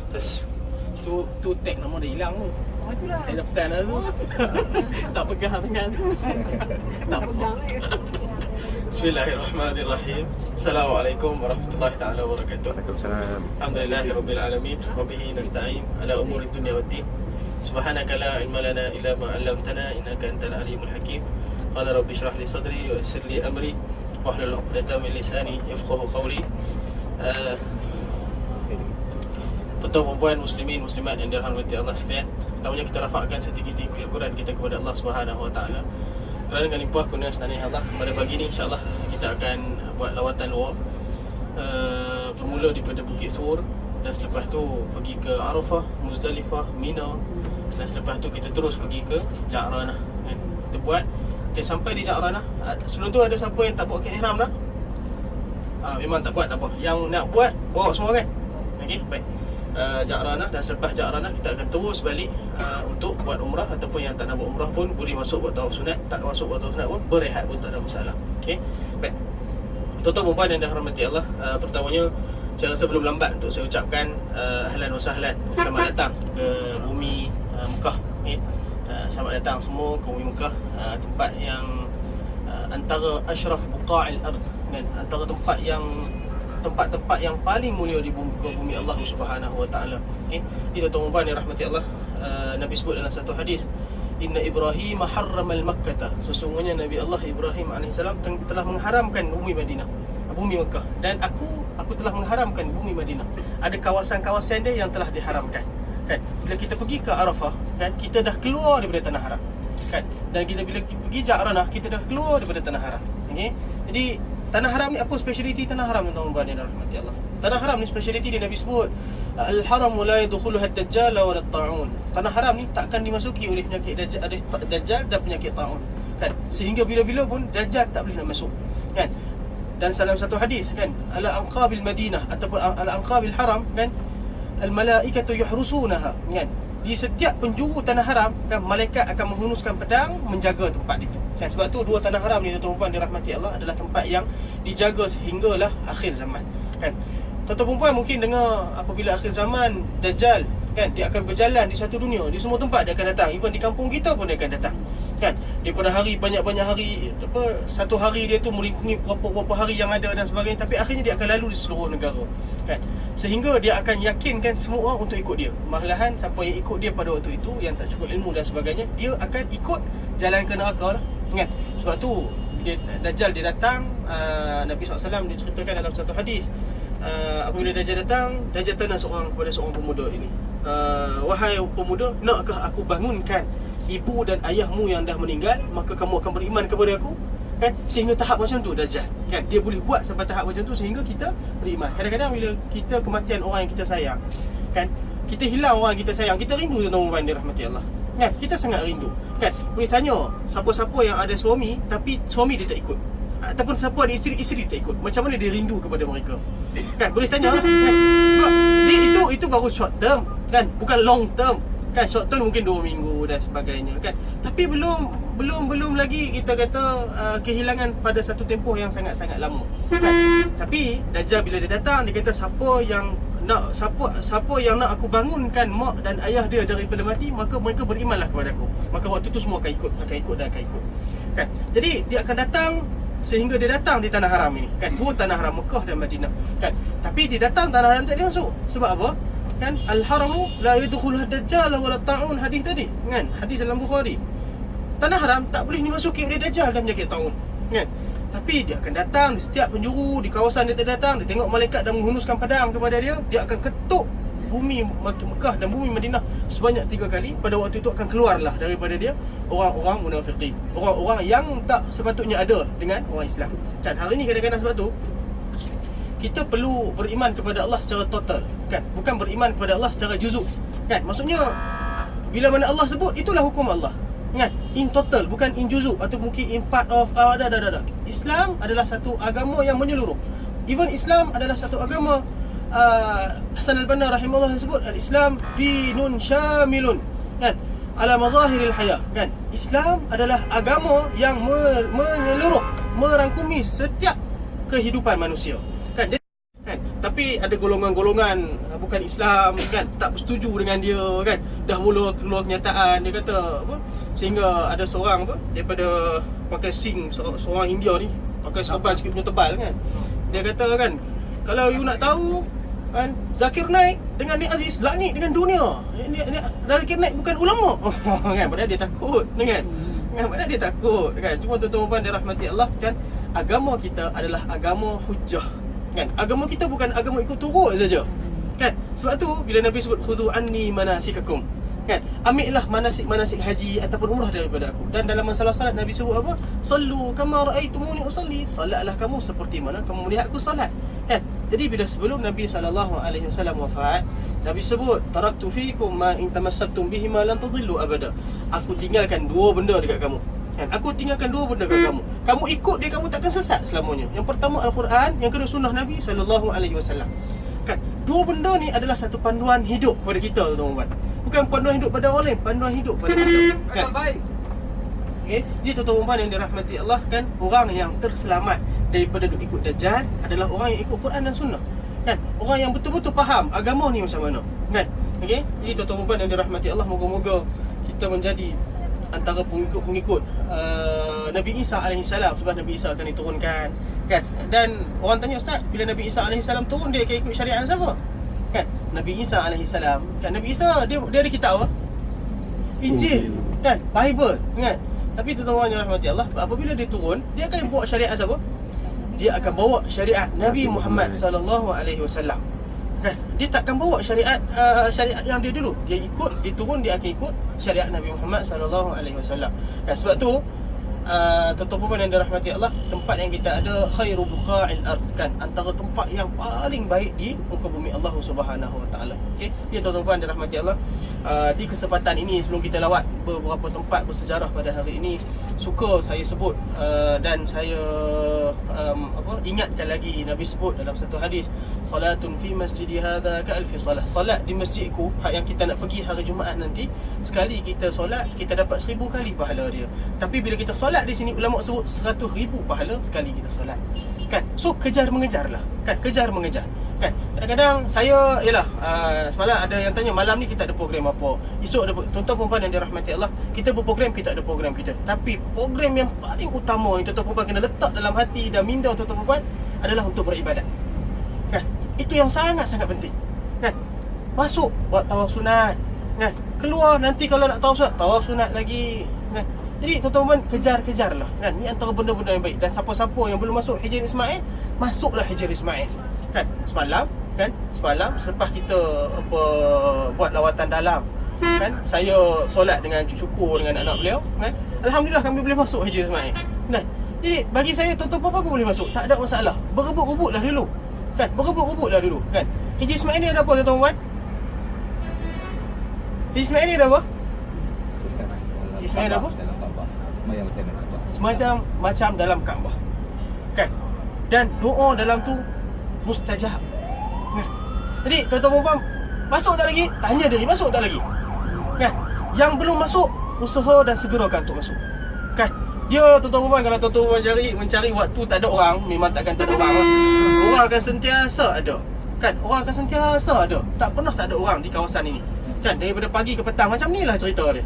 Terus tu tag nama dia hilang tu. Saya dah pesan dah tu. Tak pegang sangat tu. Tak pegang. Bismillahirrahmanirrahim. Assalamualaikum warahmatullahi taala wabarakatuh. Waalaikumsalam. Alhamdulillahirabbil alamin wa bihi nasta'in ala umuri dunya waddin. Subhanaka la ilma lana illa ma 'allamtana innaka antal alimul hakim. Qala rabbi shrah li sadri wa yassir li amri wahlul 'uqdatam min lisani yafqahu qawli. Tuan-tuan perempuan muslimin muslimat yang dirahmati Allah sekalian, pertamanya kita rafakkan setinggi-tinggi kesyukuran kita kepada Allah Subhanahu Wa Taala kerana dengan limpah kurnia senanih Allah. Pada pagi ni insya-Allah kita akan buat lawatan walk bermula daripada Bukit Thur, dan selepas tu pergi ke Arafah, Muzdalifah, Mina, dan selepas tu kita terus pergi ke Ja'ranah. Kita buat, kita sampai di Ja'ranah. Sebelum tu ada siapa yang tak buat kain ihram dah? Memang tak buat, tak apa. Yang nak buat, bawa semua kan? Okey, baik. Ja'ranah, dan selepas Ja'ranah kita akan terus balik untuk buat umrah, ataupun yang tak nak buat umrah pun boleh masuk buat tawaf sunat, tak masuk buat tawaf sunat pun berehat pun tak ada masalah. Okey. Baik. Tuan-tuan perempuan yang dirahmati Allah, pertamanya saya rasa belum lambat untuk saya ucapkan ahlan wa sahlan, selamat datang ke bumi Mekah. Okey. Selamat datang semua ke bumi Mekah, tempat yang antara asyraf buqa'il ard, dan antara tempat-tempat yang paling mulia di bumi Allah Subhanahu Wa Taala. Okey, itu tuan-tuan yang rahmati Allah, Nabi sebut dalam satu hadis, Inna Ibrahim harramal Makkah. Sesungguhnya Nabi Allah Ibrahim AS telah mengharamkan bumi Madinah, bumi Mekah, dan aku telah mengharamkan bumi Madinah. Ada kawasan-kawasan dia yang telah diharamkan. Kan? Bila kita pergi ke Arafah, kan, kita dah keluar daripada tanah haram. Kan? Dan kita bila pergi Ja'ranah, kita dah keluar daripada tanah haram. Okey. Jadi tanah haram ni apa speciality tanah haram tuan-tuan yang dirahmati Allah? Tanah haram ni speciality dia Nabi sebut, al-haram la yadkhuluha ad-dajjal wa at-ta'un. Tanah haram ni takkan dimasuki oleh penyakit dajjal dan penyakit ta'un. Kan? Sehingga bila-bila pun dajjal tak boleh nak masuk. Kan? Dan dalam satu hadis kan, ala anqabil Madinah ataupun ala anqabil haram kan, al-malaikatu yuhrusunaha. Kan? Di setiap penjuru tanah haram kan, malaikat akan menghunuskan pedang menjaga tempat itu. Kan, sebab tu dua tanah haram ni tuan-tuan dirahmati Allah adalah tempat yang dijaga sehinggalah akhir zaman. Kan, tuan-tuan perempuan mungkin dengar apabila akhir zaman Dajjal kan, dia akan berjalan di satu dunia, di semua tempat dia akan datang. Even di kampung kita pun dia akan datang. Kan, daripada hari banyak-banyak hari, satu hari dia tu melingkungi berapa hari yang ada dan sebagainya, tapi akhirnya dia akan lalu di seluruh negara. Kan, sehingga dia akan yakinkan semua orang untuk ikut dia. Malahan siapa yang ikut dia pada waktu itu yang tak cukup ilmu dan sebagainya, dia akan ikut jalan ke neraka lah. Kan? Sebab tu Dajjal dia datang, Nabi SAW dia ceritakan dalam satu hadis, apabila Dajjal datang, Dajjal tanya kepada seorang pemuda ini, wahai pemuda, nakkah aku bangunkan ibu dan ayahmu yang dah meninggal, maka kamu akan beriman kepada aku? Kan? Sehingga tahap macam tu Dajjal kan, dia boleh buat sampai tahap macam tu sehingga kita beriman. Kadang-kadang bila kita kematian orang yang kita sayang kan, kita hilang orang yang kita sayang, kita rindu tuan-tuan dirahmati Allah kan, kita sangat rindu kan. Boleh tanya siapa-siapa yang ada suami tapi suami dia tak ikut, ataupun siapa ada isteri tak ikut, macam mana dia rindu kepada mereka kan, boleh tanya kan? Sebab dia itu baru short term kan, bukan long term kan. Short term mungkin 2 minggu dan sebagainya kan, tapi belum lagi kita kata kehilangan pada satu tempoh yang sangat-sangat lama kan. Tapi Dajjal bila dia datang, dia kata siapa yang nak aku bangunkan mak dan ayah dia daripada mati, maka mereka berimanlah kepada aku. Maka waktu tu semua akan ikut kan. Jadi dia akan datang, sehingga dia datang di tanah haram ini kan, dua tanah haram Mekah dan Madinah kan. Tapi dia datang tanah haram tak dia masuk. Sebab apa? Kan, al-haramu la yadkhuluha ad-dajjal wa la ta'un, hadis tadi kan, hadis dalam Bukhari. Tanah haram tak boleh dimasuki oleh dajjal dan penyakit ta'un kan. Tapi dia akan datang di setiap penjuru, di kawasan dia datang, dia tengok malaikat dan menghunuskan pedang kepada dia, dia akan ketuk bumi Mekah dan bumi Madinah sebanyak 3 kali. Pada waktu itu akan keluarlah daripada dia orang-orang munafiqin, orang-orang yang tak sepatutnya ada dengan orang Islam kan. Hari ni kadang-kadang sebab tu kita perlu beriman kepada Allah secara total kan, bukan beriman kepada Allah secara juzuk kan. Maksudnya bila mana Allah sebut, itulah hukum Allah kan, in total, bukan in juzuk atau mungkin in part of Islam adalah satu agama yang menyeluruh. Even Islam adalah satu agama, Hasan al-Banna rahimahullah sebut al-Islam dinun syamilun kan, ala mazahiril haya kan. Islam adalah agama yang menyeluruh, merangkumi setiap kehidupan manusia kan. Tapi ada golongan-golongan bukan Islam kan, tak bersetuju dengan dia kan. Dah mula keluar kenyataan, dia kata apa? Sehingga ada seorang apa daripada pakai seorang India ni, pakai serban sikit punya tebal kan. Dia kata kan, kalau you nak tahu kan, Zakir Naik dengan Nik Aziz langit dengan dunia. Zakir Naik bukan ulama. Kan, padahal dia takut kan. Padahal dia takut kan. Cuma tuan-tuan dirahmati Allah kan, agama kita adalah agama hujjah. Kan, agama kita bukan agama ikut turut saja. Kan? Sebab tu bila Nabi sebut khudhu anni manasikakum, kan? Ambillah manasik-manasik haji ataupun umrah daripada aku. Dan dalam masalah salat Nabi sebut apa? Sallu kama raaitumuni usalli. Salatlah kamu seperti mana kamu melihat aku salat. Kan? Jadi bila sebelum Nabi SAW wafat, Nabi sebut taraktu fiikum ma in tamassaktum bihi ma lan tadillu abada. Aku tinggalkan dua benda dekat kamu. Kan? Aku tinggalkan dua benda kat kamu. Kamu ikut dia, kamu takkan sesat selamanya. Yang pertama Al-Quran, yang kedua sunnah Nabi SAW. Kan? Dua benda ni adalah satu panduan hidup pada kita, tuan-tuan. Bukan panduan hidup pada orang lain, panduan hidup pada kita. Kan? Okay? Jadi tuan-tuan yang dirahmati Allah kan, orang yang terselamat daripada duk ikut Dajjal adalah orang yang ikut Quran dan sunnah. Kan? Orang yang betul-betul faham agama ni macam mana. Kan? Okay? Jadi tuan-tuan yang dirahmati Allah, moga-moga kita menjadi antara pengikut Nabi Isa AS sebab Nabi Isa akan diturunkan kan. Dan orang tanya, Ustaz, bila Nabi Isa AS turun, dia akan ikut syariat siapa? Kan? Nabi Isa AS kan, Nabi Isa dia ada kitab apa? Injil kan, Bible kan. Tapi tuan-tuan yang rahmati Allah, apabila dia turun, dia akan bawa syariat siapa? Dia akan bawa syariat Nabi Muhammad SAW. Kan? Dia takkan bawa syariat yang dia dulu. Dia turun, dia akan ikut syariat Nabi Muhammad SAW. Dan sebab tu tuan-tuan yang dirahmati Allah, tempat yang kita ada khairu buqa'il ard kan, antara tempat yang paling baik di muka bumi Allah Subhanahu Wa Taala. Okey, ya tuan-tuan dirahmati Allah, di kesempatan ini sebelum kita lawat beberapa tempat bersejarah pada hari ini, suka saya sebut dan saya ingatkan lagi, Nabi sebut dalam satu hadis, salatun fi masjidi hadha ka alfi salah. Salat di masjidku, hak yang kita nak pergi hari Jumaat nanti, sekali kita solat kita dapat 1000 kali pahala dia. Tapi bila kita solat di sini, ulama sebut 100,000 pahala sekali kita solat. Kan? So kejar mengejarlah. Kan? Kejar mengejar. Kan? Kadang-kadang saya semalam ada yang tanya, malam ni kita ada program apa? Esok ada, tuan-tuan perempuan yang dirahmati Allah, kita berprogram, kita ada program kita. Tapi program yang paling utama yang tuan-tuan perempuan kena letak dalam hati dan minda tuan-tuan perempuan adalah untuk beribadat. Kan? Itu yang sangat-sangat penting. Kan? Masuk buat tawaf sunat. Kan? Keluar nanti kalau nak tawaf sunat lagi. Kan? Jadi tuan-tuan kejar-kejarlah kan. Ni antara benda-benda yang baik. Dan siapa-siapa yang belum masuk Hijr Ismail, masuklah Hijr Ismail. Kan? Semalam selepas kita buat lawatan dalam kan, saya solat dengan cucuku dengan anak beliau kan. Alhamdulillah kami boleh masuk Hijr Ismail. Kan? Jadi bagi saya tuan-tuan apa boleh masuk, tak ada masalah. Berebut-rebutlah dulu. Kan? Berebut-rebutlah dulu kan. Hijr Ismail ni ada apa tuan-tuan? Hijr Ismail ni ada apa? Hijr Ismail ada apa? Macam dalam Kaabah. Kan? Dan doa dalam tu mustajab. Kan? Jadi tuan-tuan puan, masuk tak lagi? Tanya diri, masuk tak lagi? Kan? Yang belum masuk, usaha dan segerakan untuk masuk. Kan? Dia tuan-tuan puan, kalau tuan-tuan mencari waktu tak ada orang, memang takkan tak ada orang lah. Orang akan sentiasa ada. Kan? Orang akan sentiasa ada. Tak pernah tak ada orang di kawasan ini. Kan? Daripada pagi ke petang, macam ni lah cerita dia.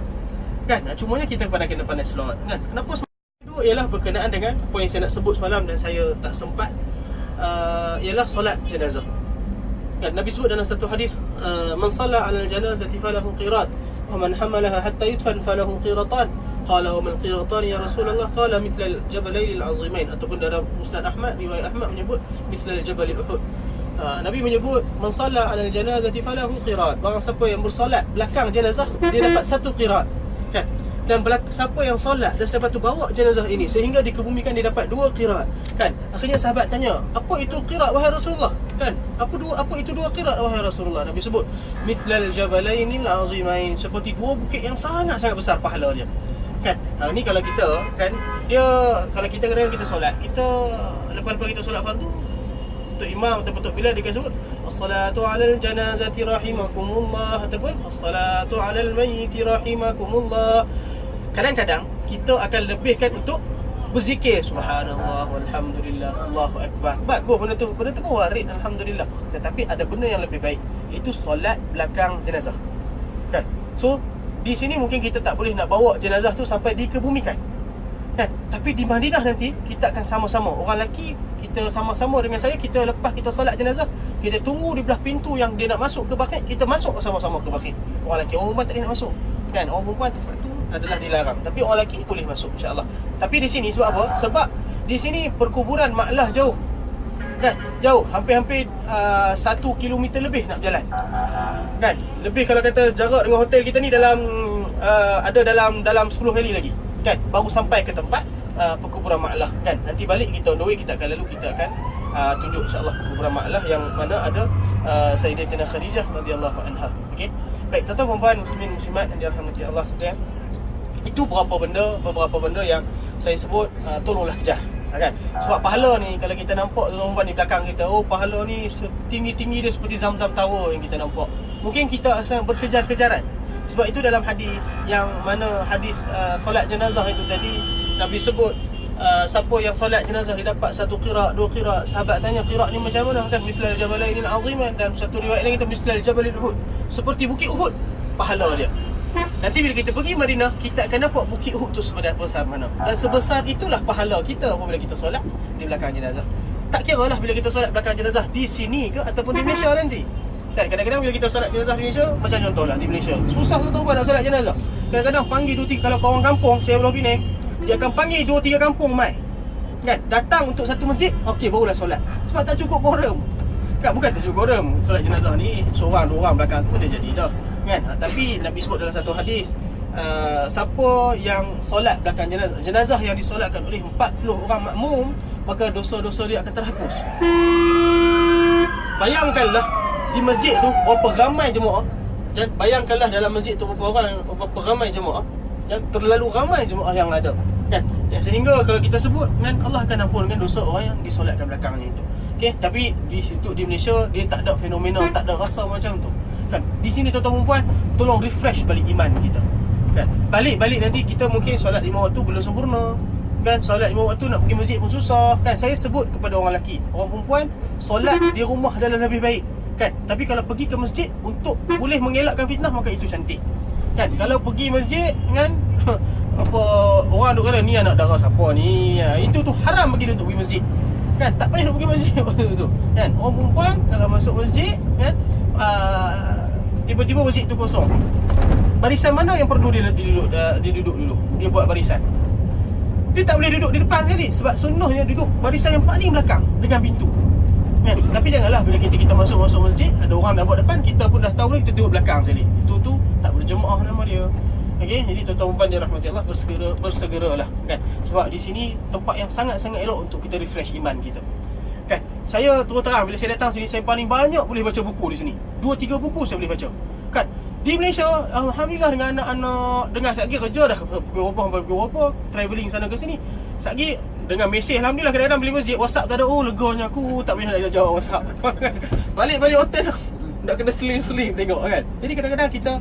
Kan? Cumanya kita kena pandai slot. Kan? Kenapa kedua ialah berkenaan dengan apa yang saya nak sebut semalam dan saya tak sempat, ialah solat jenazah. Kan? Nabi sebut dalam satu hadis, man salla 'ala al-janazati falahu qirat wa man hamalaha hatta yudfan falahu qiratan. Qala wa man qiratan ya Rasulullah? Qala mithla al-jabalain al-'azimain. Ataupun dalam Musnad Ahmad, riwayat Ahmad menyebut mithla al-jabal al-Uhud. Nabi menyebut man salla 'ala al-janazati falahu qirat. Barang siapa yang bersolat belakang jenazah, dia dapat satu qirat. Kan? Dan siapa yang solat dan selepas tu bawa jenazah ini sehingga dikebumikan, dia dapat 2 qirat. Kan? Akhirnya sahabat tanya, apa itu qirat wahai Rasulullah? Kan? Apa itu 2 qirat wahai Rasulullah? Nabi sebut mithlal jabalainil azimain, seperti 2 bukit yang sangat-sangat besar pahala dia. Kan? Ni kalau kita kan, kalau kita kadang kita solat, kita lepas kita solat fardu, untuk imam ataupun untuk bilal dia akan sebut as-salatu 'alal janazati rahimakumullah ataupun as-salatu 'alal mayyiti rahimakumullah. Kadang-kadang kita akan lebihkan untuk berzikir subhanallah walhamdulillah Allahu akbar. Bagus benda tu pun warid, alhamdulillah. Tetapi ada benda yang lebih baik, itu solat belakang jenazah. Kan? So di sini mungkin kita tak boleh nak bawa jenazah tu sampai dikebumikan. Kan? Tapi di Madinah nanti kita akan sama-sama, orang lelaki kita sama-sama dengan saya, kita lepas kita solat jenazah, kita tunggu di belah pintu yang dia nak masuk ke baqi', kita masuk sama-sama ke baqi'. Orang lelaki, orang perempuan tak boleh nak masuk. Kan? Orang perempuan itu adalah dilarang, tapi orang lelaki boleh masuk insya-Allah. Tapi di sini sebab apa? Sebab di sini perkuburan Ma'lah jauh. Kan? Jauh, hampir-hampir 1 kilometer lebih nak berjalan. Kan? Lebih kalau kata jarak dengan hotel kita ni dalam ada dalam 10 kali lagi. Kan? Baru sampai ke tempat perkuburan Ma'lah. Kan? Nanti balik kita on the way, kita akan tunjuk insya-Allah perkuburan Ma'lah yang mana ada Sayyidatina Khadijah radhiyallahu anha. Okey. Baik, tuan-tuan puan muslimin muslimat yang dirahmati Allah sekalian. Itu beberapa benda yang saya sebut tolonglah kejar. Kan? Sebab pahala ni kalau kita nampak tuan-tuan di belakang kita, oh pahala ni tinggi-tinggi dia seperti Zamzam Tower yang kita nampak. Mungkin kita akan berkejar-kejaran. Sebab itu dalam hadis yang mana hadis solat jenazah itu tadi Nabi sebut siapa yang solat jenazah dia dapat 1 qira', 2 qira'. Sahabat tanya qira' ni macam mana? Kan mislal jabalain aziman, dan satu riwayat lain kita mislal jabal Uhud, seperti bukit Uhud pahala dia. Nanti bila kita pergi Madinah, kita akan nampak bukit Uhud tu sebesar mana. Dan sebesar itulah pahala kita apabila kita solat di belakang jenazah. Tak kira lah bila kita solat belakang jenazah di sini ke ataupun di Malaysia nanti. Dan kadang-kadang bila kita solat jenazah di Malaysia, macam contohlah di Malaysia, susah tu tahu nak solat jenazah. Kadang-kadang panggil 2-3, kalau kau orang kampung, saya Pulau Pinang, dia akan panggil 2-3 kampung mai. Kan? Datang untuk satu masjid, okey barulah solat. Sebab tak cukup quorum. Kan bukan tak cukup quorum. Solat jenazah ni seorang, 2 orang belakang tu dah jadi dah. Kan? Tapi Nabi sebut dalam satu hadis, siapa yang solat belakang jenazah yang disolatkan oleh 40 orang makmum, maka dosa-dosa dia akan terhapus. Bayangkanlah di masjid tu berapa ramai jemaah, dan bayangkanlah dalam masjid tu berapa ramai jemaah, dan terlalu ramai jemaah yang ada. Kan? Sehingga kalau kita sebut kan, Allah akan ampunkan dosa orang yang disolatkan belakangnya itu. Okey, tapi di situ di Malaysia dia tak ada fenomena, tak ada rasa macam tu. Kan? Di sini tuan-tuan dan puan, tolong refresh balik iman kita. Kan? Balik nanti kita mungkin solat 5 waktu belum sempurna. Kan? Solat 5 waktu nak pergi masjid pun susah. Kan? Saya sebut kepada orang lelaki, orang perempuan, solat di rumah adalah lebih baik. Kan? Tapi kalau pergi ke masjid untuk boleh mengelakkan fitnah, maka itu cantik. Kan? Kalau pergi masjid kan apa orang duk kata ni anak dara siapa ni, itu tu haram bagi dia untuk pergi masjid. Kan? Tak payah nak pergi masjid tu. Kan? Orang perempuan kalau masuk masjid kan, tiba-tiba masjid tu kosong, barisan mana yang perlu dia duduk dulu? Dia buat barisan. Dia tak boleh duduk di depan sekali, sebab sunnahnya duduk barisan yang paling belakang dengan pintu. Kan? Tapi janganlah bila kita masuk masjid, ada orang dah buat depan, kita pun dah tahu dah, kita duduk belakang sekali. Itu tu tak berjemaah nama dia. Okey, jadi tuan-tuan puan dirahmati Allah, bersegeralah kan. Sebab di sini tempat yang sangat-sangat elok untuk kita refresh iman kita. Kan? Saya terus terang bila saya datang sini, saya paling banyak boleh baca buku di sini. 2-3 buku saya boleh baca. Kan? Di Malaysia, alhamdulillah dengan anak-anak, dengan sekali kerja dah pukul berapa, travelling sana ke sini. Sekali dengan mesej, alhamdulillah kadang-kadang beli masjid, WhatsApp tak ada, oh leganya aku tak payah nak jawab WhatsApp. Balik hotel nak kena seling-seling tengok kan. Jadi kadang-kadang kita,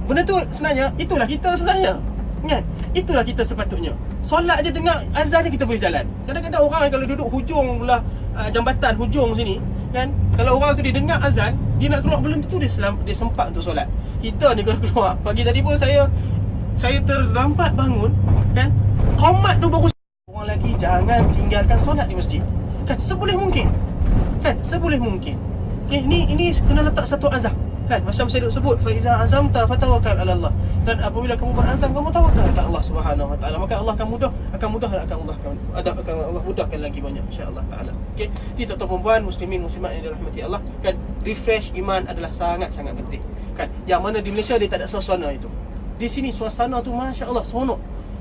benda tu sebenarnya, itulah kita sebenarnya. Kan? Itulah kita sepatutnya. Solat je dengar azan je kita boleh jalan. Kadang-kadang orang kalau duduk hujung belah jambatan hujung sini kan, kalau orang tu dia dengar azan, dia nak keluar belum tentu dia sempat untuk solat. Kita ni kalau keluar, pagi tadi pun saya terlambat bangun kan, qomat tu baru. Orang lagi jangan tinggalkan solat di masjid. Kan seboleh mungkin. Kan seboleh mungkin. Okey, ini kena letak satu azam. Kan macam saya duk sebut, fa iza azamta fatawakkal ala Allah. Dan apabila kamu berazam, kamu tawakal kepada Allah Subhanahu wa taala, maka Allah akan Allah mudahkan lagi banyak insya-Allah taala. Okey, jadi tuan-tuan perempuan, muslimin muslimat yang dirahmati Allah, kan refresh iman adalah sangat-sangat penting. Kan yang mana di Malaysia dia tak ada suasana itu. Di sini suasana tu masya-Allah seronok.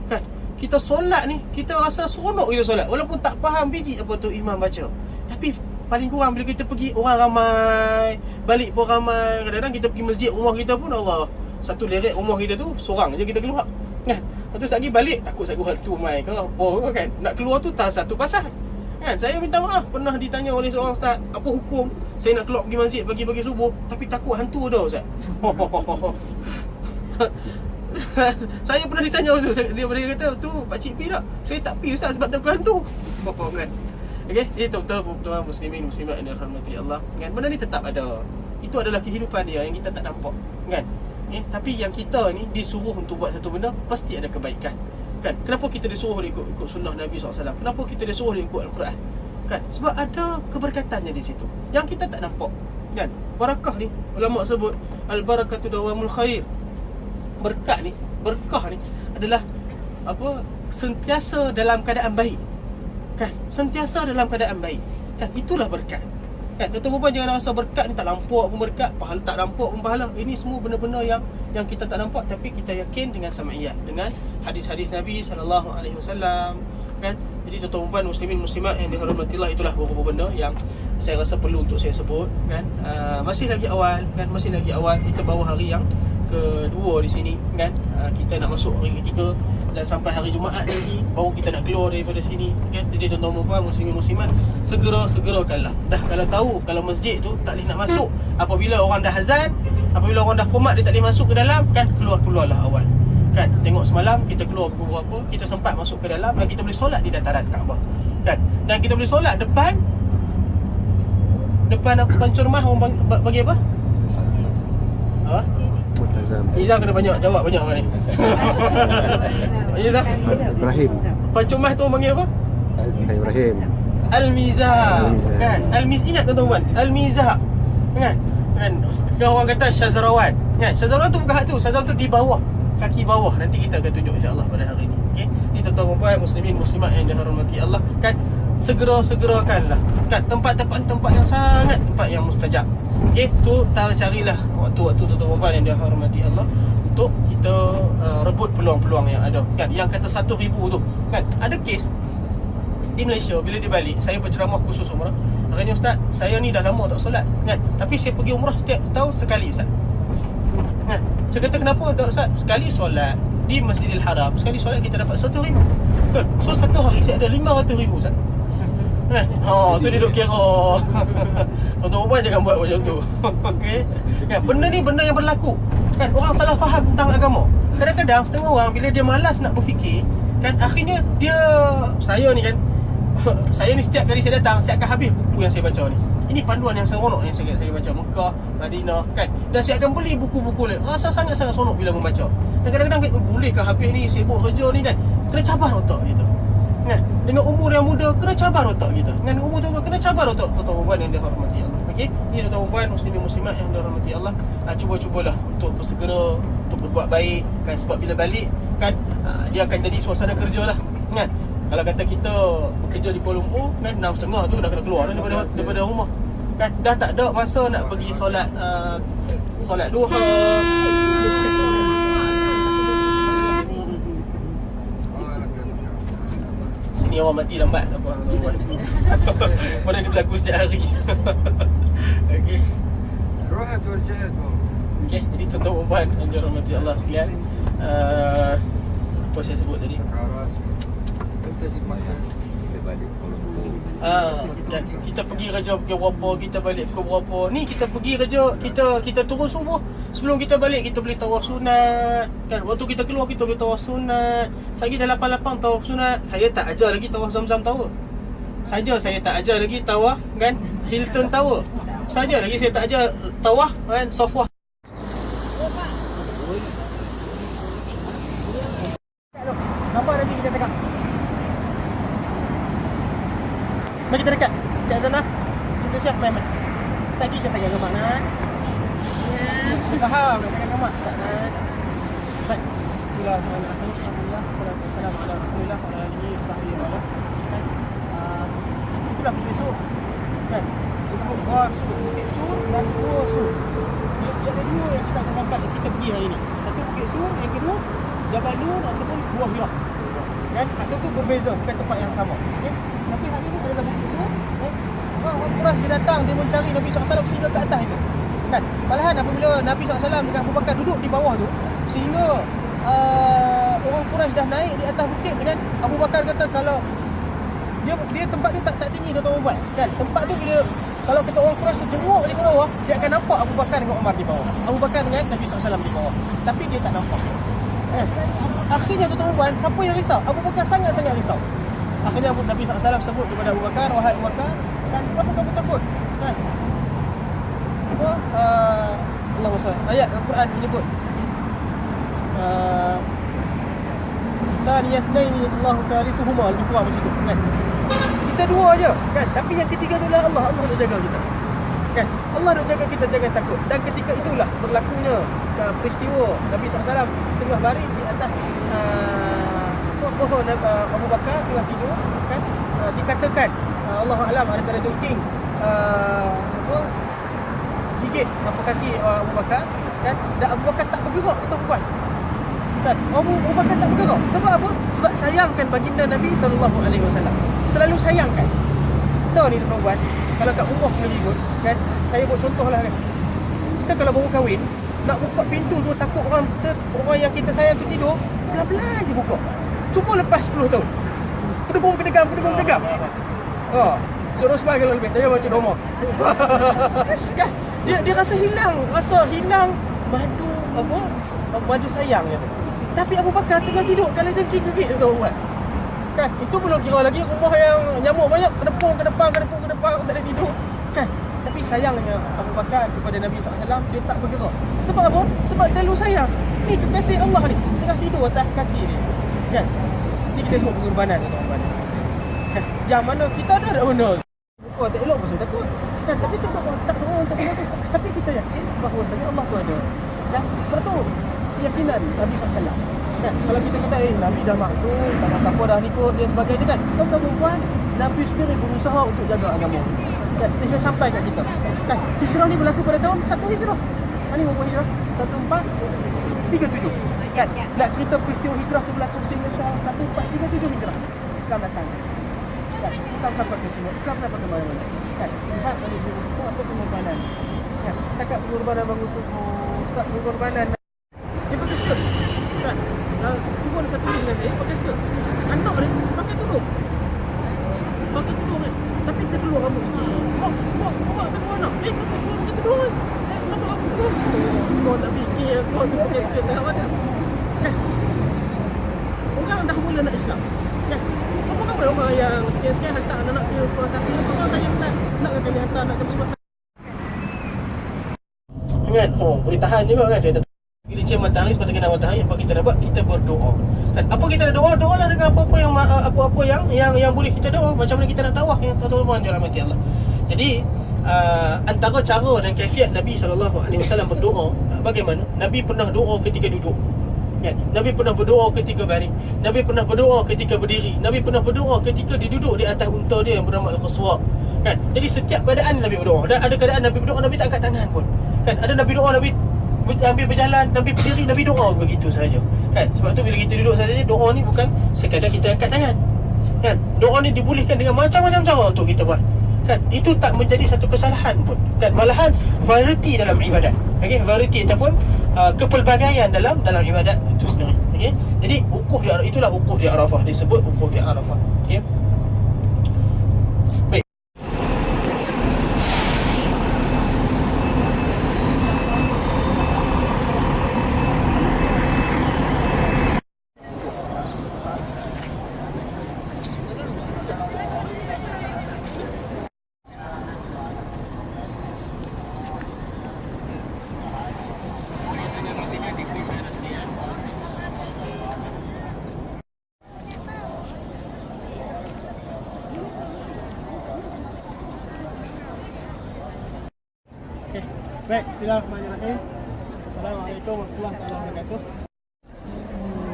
Kan kita solat ni, kita rasa seronok kita solat walaupun tak faham biji apa tu imam baca. Tapi paling kurang bila kita pergi, orang ramai, balik pun ramai. Kadang-kadang kita pergi masjid rumah kita pun, Allah, satu leret rumah kita tu seorang je kita keluar. Kan? Lepas tu lagi balik, takut saya hantu mai ke apa kan. Nak keluar tu tak satu pasal. Kan? Saya minta maaf, pernah ditanya oleh seorang ustaz, apa hukum saya nak keluar pergi masjid pagi-pagi subuh tapi takut hantu dah ustaz. Saya pernah ditanya tu, dia kata tu pakcik pi tak? Saya tak pi ustaz sebab takut hantu. Apa kan? Okey, jadi tuan-tuan muslimin muslimat yang dirahmati Allah, kan? Benda ni tetap ada. Itu adalah kehidupan dia yang kita tak nampak, kan? Tapi yang kita ni disuruh untuk buat satu benda, pasti ada kebaikan, kan? Kenapa kita disuruh ikut sunnah Nabi SAW? Kenapa kita disuruh ikut Al-Quran? Kan? Sebab ada keberkatannya di situ yang kita tak nampak, kan? Barakah ni, ulama sebut al-barakatu dawamul khair. Berkat ni, berkah ni adalah apa? Sentiasa dalam keadaan baik, kan? Sentiasa dalam keadaan baik, kan? Itulah berkat. Kan, tuan-tuan jangan rasa berkat ni tak nampak pun berkat, pahala tak nampak pun pahala. Ini semua benda-benda yang kita tak nampak, tapi kita yakin dengan sama'iyat, dengan hadis-hadis Nabi SAW, kan? Jadi tuan-tuan muslimin muslimat yang dirahmati Allah, itulah beberapa benda yang saya rasa perlu untuk saya sebut, kan? Masih lagi awal, kan? Masih lagi awal. Kita baru hari yang kedua di sini, kan? Kita nak masuk hari ketiga dan sampai hari Jumaat lagi baru kita nak keluar daripada sini, kan? Jadi tuan-tuan muslimin muslimat, segerakanlah. Dah kalau tahu kalau masjid tu tak boleh nak masuk apabila orang dah azan, apabila orang dah qomat dia tak boleh masuk ke dalam, kan? Keluarlah awal, kan? Tengok semalam kita keluar pukul berapa, kita sempat masuk ke dalam dan kita boleh solat di dataran Kaabah, kan? Dan kita boleh solat depan apa pancur rumah orang bagi apa? Apa? Izzah kena banyak jawab banyak orang ni. Izzah Ibrahim. Pancumah tu orang panggil apa? Ibrahim. Al-Mizah. Kan? Al-Mizah, ingat tuan-tuan? Al-Mizah. Kan? Kan orang kata Syazrawan. Kan? Syazrawan tu bukan hak tu. Syazrawan tu di bawah, kaki bawah. Nanti kita akan tunjuk insya-Allah pada hari ni. Okey. Ni tuan-tuan muslimin muslimat yang dirahmati Allah, kan? Segerakanlah, kan? Tempat yang sangat tempat yang mustajab. Okey, tu carilah waktu-waktu tuan-tuan yang dirahmati Allah untuk kita rebut peluang-peluang yang ada, kan? Yang kata 100,000 tu, kan? Ada kes di Malaysia bila dia balik, saya berceramah khusus umrah. Katanya, ustaz, saya ni dah lama tak solat, kan? Tapi saya pergi umrah setiap tahun sekali, ustaz. Kan? Saya kata, kenapa tak, ustaz? Sekali solat di Masjidil Haram, sekali solat kita dapat 100,000. Betul? So satu hari saya ada 500,000, ustaz. Kan? So dia duk kira. Tuan-tuan jangan buat macam tu. Okey. Kan, benda ni benda yang berlaku. Kan, orang salah faham tentang agama. Kadang-kadang setengah orang bila dia malas nak berfikir, kan, akhirnya saya ni kan saya ni setiap kali saya datang, saya akan habis buku yang saya baca ni. Ini panduan yang seronok yang saya baca, Mekah, Madinah, kan. Dan saya akan beli buku-buku lain. Rasa sangat-sangat seronok bila membaca. Dan kadang-kadang bolehkah habis ni sibuk kerja ni, kan. Kena cabar otak gitu. Kan? Dengan umur yang muda kena cabar otak kita. Dengan umur tua kena cabar otak tuan-tuan yang dirahmati Allah. Okey, ni tuan-tuan muslimin muslimat yang dirahmati Allah. Cuba-cubalah untuk bersegera untuk berbuat baik, kan? Sebab bila balik, kan, dia akan jadi suasana kerja lah, kan? Kalau kata kita bekerja di Kuala Lumpur, kan, 6.30 tu dah kena keluar daripada rumah, kan? Dah tak ada masa nak pergi solat duha. Ni orang mati lambat tak apa tuan-tuan. Benda ni berlaku setiap hari. Okey. Okey, jadi tuan-tuan yang dirahmati Allah sekalian, apa saya sebut tadi? Dan kita pergi kerja pukul berapa, kita balik pukul berapa. Ni kita pergi kerja, kita turun subuh. Sebelum kita balik kita boleh tawaf sunat, kan? Waktu kita keluar kita boleh tawaf sunat. Saya dah 88 tawaf sunat. Saya tak ajar lagi tawaf Zamzam Tower. Saja saya tak ajar lagi tawaf, kan, Hilton Tower. Saja lagi saya tak ajar tawaf, kan, Safwah. Nampak nanti kita dekat. Mari kita dekat. Cik Azana, kita siap main. Sekejap kita pegang gambar, nak? Ya. Faham, nak pegang gambar? Tak, nak. Baik. Bismillahirrahmanirrahim. Alhamdulillah. Assalamualaikum warahmatullahi wabarakatuh. Itulah besok, kan? Besok Su, Bukit Su dan Dua Su. Dia ada dua yang kita akan dapat kita pergi hari ni. Satu Bukit Su, yang kedua Jabal Nur ataupun Buah Hira. Kan? Ada tu berbeza, bukan tempat yang sama. Okay? Tapi hari ni adalah Bukit Su. Orang Quraisy dia datang, dia mencari Nabi SAW sehingga ke atas itu, kan? Malahan apabila Nabi SAW dengan Abu Bakar duduk di bawah tu, sehingga orang Quraisy dah naik di atas bukit, dan Abu Bakar kata kalau dia tempat tu tak tinggi tuan-tuan, kan? Tempat tu bila kalau kita orang Quraisy tengok di bawah, dia akan nampak Abu Bakar dengan Umar di bawah, Abu Bakar dengan Nabi SAW di bawah, tapi dia tak nampak. Akhirnya tuan-tuan puan, siapa yang risau? Abu Bakar sangat-sangat risau. Akhirnya Nabi SAW sebut kepada Abu Bakar, wahai Abu Bakar, kan kenapa kamu takut? Kan? Apa? Allah SWT. Ayat Al-Quran menyebut Thaniyasnaini Allahu thalithuhuma, lebih kurang macam tu kan. Kita dua aja kan, tapi yang ketiga tu adalah Allah. Allah nak jaga kita. Kan? Allah nak jaga kita, jangan takut. Dan ketika itulah berlakunya peristiwa Nabi SAW tengah baring di atas pohon Abu Bakar tengah tidur kan. Dikatakan Allahu a'lam ada kata joking gigit kaki Abu Bakar kan, dan Abu Bakar tak bergerak tuan-tuan. Kan? Abu Bakar tak bergerak. Sebab apa? Sebab sayangkan baginda Nabi SAW. Terlalu sayangkan. Tahu ni tuan-tuan, kalau kat rumah sendiri pun kan, saya buat contoh lah kan. Kita kalau baru kahwin, nak buka pintu tu takut orang yang kita sayang tu tidur, pelan-pelan je buka. Cuba lepas 10 tahun. Kedegam. Suruh sebab kalau lebih, saya macam rumah. Kan? Dia rasa hilang madu sayangnya tu. Tapi Abu Bakar tengah tidur kalau jengking gegit tu tuan-tuan. Kan? Itu belum kira lagi rumah yang nyamuk banyak, kedepung ke depan, tak ada tidur. Kan? Tapi sayangnya Abu Bakar kepada Nabi SAW, dia tak bergerak. Sebab apa? Sebab terlalu sayang. Ni kekasih Allah ni, tengah tidur atas kaki dia. Kan? Ni kita sebut pengorbanan tuan-tuan. Kan? Yang mana kita ada benda. Bukan tak elok pasal takut. Kan? Tapi saya tak tahu untuk benda tu. Tapi kita yakin bahawasanya Allah tu ada. Dan sebab tu keyakinan Nabi SAW. Kan? Kalau kita kata Nabi dah maksud, tak nak siapa dah ikut dan sebagainya kan. Tuan-tuan puan, Nabi sendiri berusaha untuk jaga agama. Kan? Sehingga sampai kat kita. Kan? Hijrah ni berlaku pada tahun 1 Hijrah. Mana berapa Hijrah? 1437. Kan? Nak cerita peristiwa hijrah tu berlaku sehingga 1437 Hijrah. Islam datang. Kan? Islam sampai ke sini. Islam dapat ke mana-mana. Kan? Lihat tadi itu apa pengorbanan. Kan? Setakat pengorbanan bangun subuh, tak pengorbanan. Dia pakai skirt. Kan? Turun satu ni dengan saya pakai skirt. Anak dia pakai tudung. Kan? Tapi dia keluar rambut sikit. Mak tengok anak. Kenapa keluar pakai tudung kan? Kenapa aku tudung? Kau tak fikir kau tu pakai skirt dah mana? Kan? Orang dah mula nak Islam. Kan? Apa ramai orang yang sekian-sekian hantar anak dia sekolah kafir. Orang kaya Ustaz nak kali hantar anak dia sekolah. Kan? Boleh tahan juga kan saya. Bila cium matahari seperti kena matahari, apa kita dapat? Kita berdoa. Dan apa kita nak doa? Doalah dengan apa-apa yang boleh kita doa. Macam mana kita nak tawaf yang tuan-tuan dirahmati Allah. Jadi antara cara dan kaifiat Nabi SAW berdoa bagaimana? Nabi pernah doa ketika duduk. Kan? Nabi pernah berdoa ketika baring. Nabi pernah berdoa ketika berdiri. Nabi pernah berdoa ketika dia duduk di atas unta dia yang bernama Al-Qaswa. Kan? Jadi setiap keadaan Nabi berdoa. Dan ada keadaan Nabi berdoa, Nabi tak angkat tangan pun. Kan? Ada Nabi doa, Nabi ambil berjalan, Nabi berdiri, Nabi doa begitu saja. Kan? Sebab tu bila kita duduk saja, doa ni bukan sekadar kita angkat tangan. Kan? Doa ni dibolehkan dengan macam-macam cara untuk kita buat. Kan? Itu tak menjadi satu kesalahan pun. Dan malahan variety dalam ibadat. Okey, variety ataupun kepelbagaian dalam ibadat itu sendiri. Okey. Jadi wukuf di itulah wukuf di Arafah, disebut wukuf di Arafah. Okey. Baik. Baik, bismillahirrahmanirrahim. Assalamualaikum warahmatullahi wabarakatuh.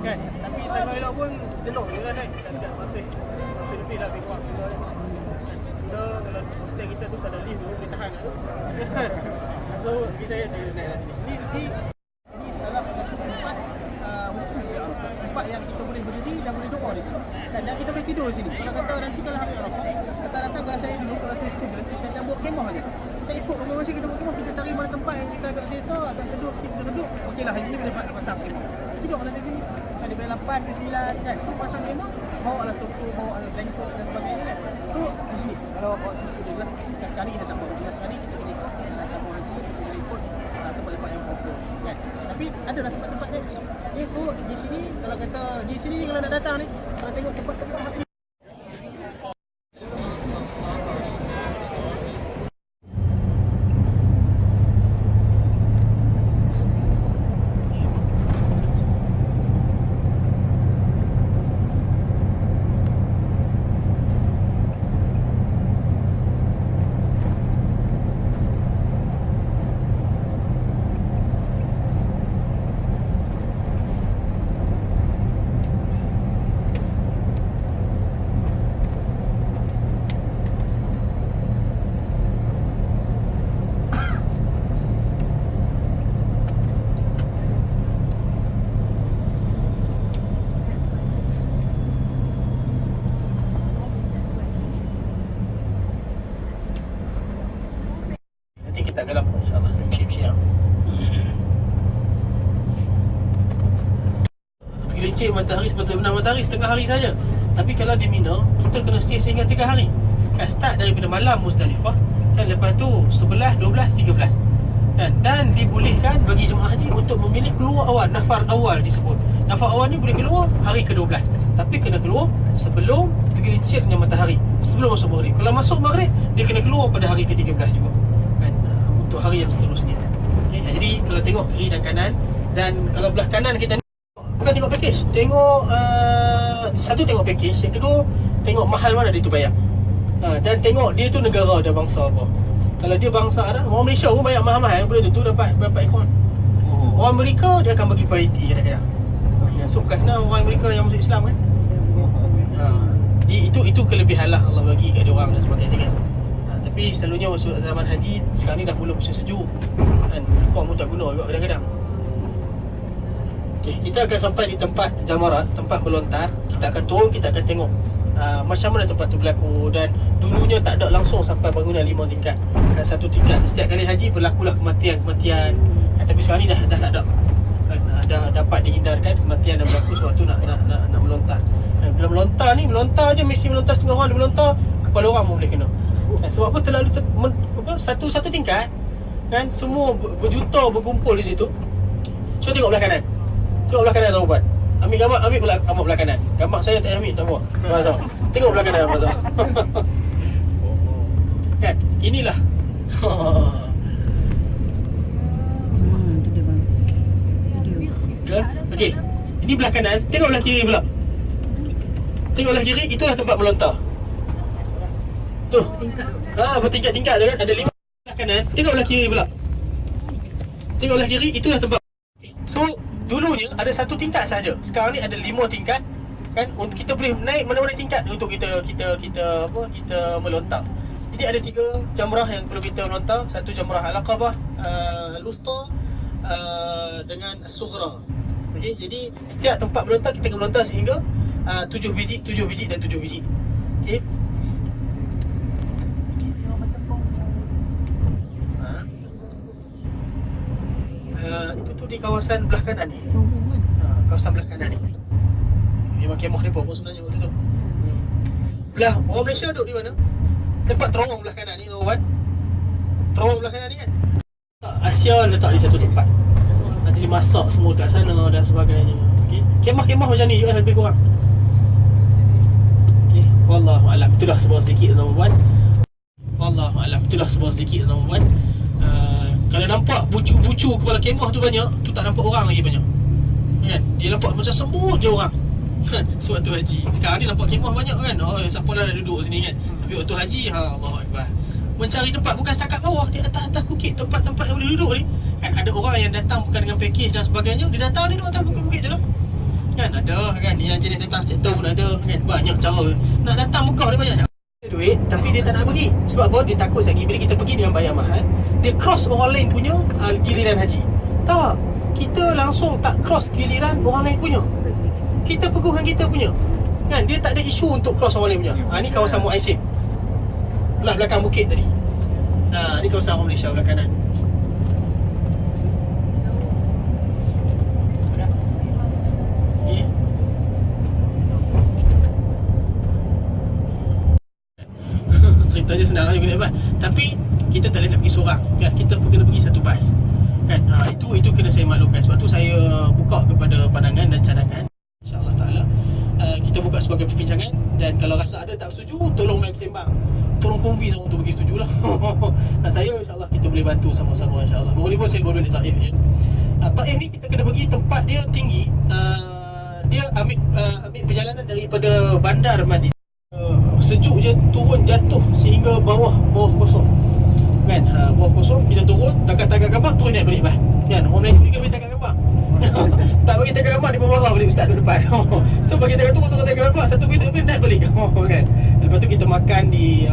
Kan, tapi tengok elok pun jenuh juga kan. Dekat Satih. Lebih dah lebih kuat. Kita kalau hotel kita tu tak ada lift tu, boleh tahan tu. So, bagi saya tu naik ni salah satu tempat wukuf dia. Tempat yang kita boleh berdiri dan boleh doa di sini. Dan kita boleh tidur di sini. Kalau kata nanti kalau hari Arafah, kata-kata kalau saya dulu kalau saya student, saya cabut kemah aja. Kita ikut rumah masjid, kita buat kemah, kita cari mana tempat yang kita agak selesa, agak sedup sikit, kita duduk. Okeylah, hari ni boleh pasang kemah. Tidur kalau di sini. Kan daripada 8 ke 9 kan. So pasang kemah, bawa lah toko, bawa lah blanket dan sebagainya kan. So di sini kalau waktu student lah, sekali kita tak bawa. Sekali kita boleh ikut, tak bawa lagi, kita boleh ikut tempat-tempat yang proper kan. Tapi ada lah tempat-tempat ni Okay, so di sini kalau kata di sini kalau nak datang ni, kalau tengok tempat-tempat hak kita akan dapat insyaAllah siap-siap. Gelincir matahari seperti benar matahari setengah hari saja. Tapi kalau di Mina, kita kena stay sehingga 3 hari. Kan start daripada malam Muzdalifah, kan lepas tu 11, 12, 13. Kan? Dan dibolehkan bagi jemaah haji untuk memilih keluar awal, nafar awal disebut. Nafar awal ni boleh keluar hari ke-12. Tapi kena keluar sebelum tergelincirnya matahari, sebelum masuk maghrib. Kalau masuk maghrib, dia kena keluar pada hari ke-13 juga. Kan? Untuk hari yang seterusnya. Okay? Jadi kalau tengok kiri dan kanan, dan kalau belah kanan kita bukan tengok package, tengok satu tengok package, yang kedua tengok mahal mana dia tu bayar. Dan tengok dia tu negara dan bangsa apa. Kalau dia bangsa Arab, orang Malaysia pun banyak mahal-mahal boleh tu dapat berapa ekor. Orang Amerika dia akan bagi priority kadang-kadang. So bukan senang orang Amerika yang masuk Islam kan. Itu kelebihan lah Allah bagi kat dia orang dan sebagainya kan. Tapi selalunya masuk zaman haji sekarang ni dah mula musim sejuk kan, kau pun tak guna juga kadang-kadang. Okay, kita akan sampai di tempat jamarat, tempat melontar. Kita akan turun, kita akan tengok macam mana tempat tu berlaku. Dan dulunya tak ada langsung sampai bangunan 5 tingkat dan 1 tingkat. Setiap kali haji berlakulah kematian. Tapi sekarang ni dah tak ada. Dah dapat dihindarkan kematian dan berlaku sewaktu nak melontar. Dan bila melontar je mesti melontar setengah orang, dia melontar kepala orang pun boleh kena. Sebab apa terlalu satu tingkat kan, semua berjuta berkumpul di situ. So tengok belah kanan. Tengok belah kanan tuan-tuan. Ambil gambar, ambil belah kanan. Gambar saya tak ambil, tak apa. Tengok belah kanan Abang. Kan, inilah. Tu dia bang. Video. Okey. Ini belah kanan, tengok belah kiri pula. Tengok belah kiri, itulah tempat melontar. Tu. Bertingkat-tingkat tu kan, ada 5 belah kanan. Tengok belah kiri pula. Tengok belah kiri, itulah tempat. So, dulunya ada 1 tingkat saja. Sekarang ni ada 5 tingkat kan, untuk kita boleh naik mana-mana tingkat untuk kita melontar. Jadi ada 3 jamrah yang perlu kita melontar. 1 jamrah Al-Aqabah, Al-Wusta dengan As-Sughra. Okey, jadi setiap tempat melontar kita akan melontar sehingga 7 biji dan 7 biji. Okey. Itu tu di kawasan belah kanan ni. Kawasan belah kanan ni. Memang kemah depa pun sebenarnya waktu tu. Belah orang Malaysia duduk di mana? Tempat terowong belah kanan ni tuan-tuan. Terowong belah kanan ni kan. Asia letak di satu tempat. Nanti dimasak semua kat sana dan sebagainya. Okey. Kemah-kemah macam ni juga lebih kurang. Okey, wallahu alam. Itulah sebuah sedikit tuan-tuan. Wallahu alam. Itulah sebuah sedikit tuan-tuan. Kalau nampak bucu-bucu kepala kemah tu banyak, tu tak nampak orang lagi banyak. Kan? Dia nampak macam semut je orang. Kan? Sewaktu haji. Sekarang ni nampak kemah banyak kan. Oh, siapa lah nak duduk sini kan. Tapi waktu haji, Allahu Akbar. Mencari tempat bukan setakat bawah, di atas bukit, tempat-tempat yang boleh duduk ni. Kan ada orang yang datang bukan dengan package dan sebagainya, dia datang ni duduk atas bukit-bukit je lah. Kan ada kan, yang jenis datang setiap tahun ada kan. Banyak cara. Nak datang Mekah dia banyak cara. Duit tapi dia tak nak pergi. Sebab apa? Dia takut lagi bila kita pergi dengan bayar mahal, dia cross orang lain punya giliran haji. Tak, kita langsung tak cross giliran orang lain punya. Kita peguhan kita punya. Kan dia tak ada isu untuk cross orang lain punya. Ni kawasan Muaisim. Belah belakang bukit tadi. Ni kawasan orang Malaysia belah kanan. Okay. Ceritanya senang aja boleh buat. Tapi kita tak boleh nak pergi seorang kan. Kita pun kena pergi satu bas. kan. Itu kena saya maklumkan. Sebab tu saya buka kepada pandangan dan cadangan, insya-Allah taala kita buka sebagai perbincangan. Dan kalau rasa ada tak setuju, tolong main sembang, tolong convince orang untuk bagi setuju lah. Dan saya insya-Allah kita boleh bantu sama-sama, insya-Allah. Boleh pun saya baru balik Taif je. Taif ni kita kena bagi tempat dia tinggi. Dia ambil perjalanan daripada bandar Madinah. Sejuk je, turun jatuh sehingga bawah kosong kan. Bawah kosong, kita turun takat-takat gambar, turun naik balik kan. Orang Melayu ni kan bagi takat gambar. Tak bagi takat gambar, dia marah balik ustaz duduk depan. So bagi takat turun takat gambar, satu minit naik balik kan. Lepas tu kita makan di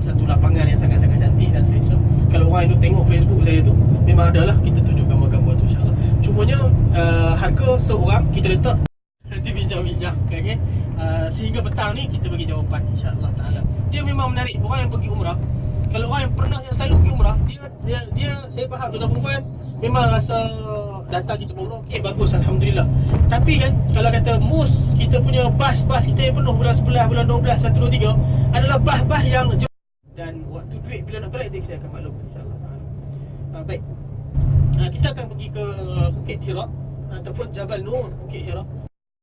satu lapangan yang sangat-sangat cantik dan selesa. Kalau orang itu tengok Facebook saya tu, memang adalah kita tunjuk gambar-gambar tu, insya-Allah. Cumanya harga seorang kita letak nanti bincang-bincang, okay? Sehingga petang ni kita bagi jawapan, insya-Allah taala. Dia memang menarik orang yang pergi umrah. Kalau orang yang pernah, yang selalu pergi umrah, dia saya faham tuan-tuan perempuan memang rasa datang kita umrah, okey bagus, alhamdulillah. Tapi kan kalau kata kita punya bas kita yang penuh bulan 11, bulan 12, 1 2 3 adalah bas yang dan waktu duit bila nak balik saya akan maklum, insya-Allah taala. Baik. Kita akan pergi ke Bukit Hira ataupun Jabal Nur, Bukit Hira.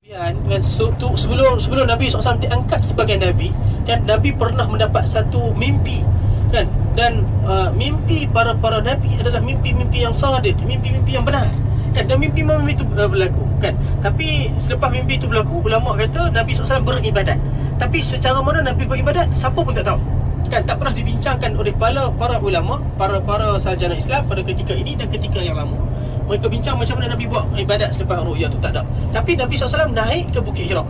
Dan sebelum Nabi SAW diangkat sebagai Nabi, kan, Nabi pernah mendapat satu mimpi kan. Dan mimpi para Nabi adalah mimpi-mimpi yang sadiq, mimpi-mimpi yang benar kan. Dan mimpi itu berlaku kan. Tapi selepas mimpi itu berlaku, ulama kata Nabi SAW beribadat. Tapi secara mana Nabi beribadat, siapa pun tak tahu kan. Tak pernah dibincangkan oleh para ulama, para sarjana Islam pada ketika ini dan ketika yang lama. Mereka bincang macam mana Nabi buat ibadat selepas ru'yah tu, tak ada. Tapi Nabi SAW naik ke Bukit Hira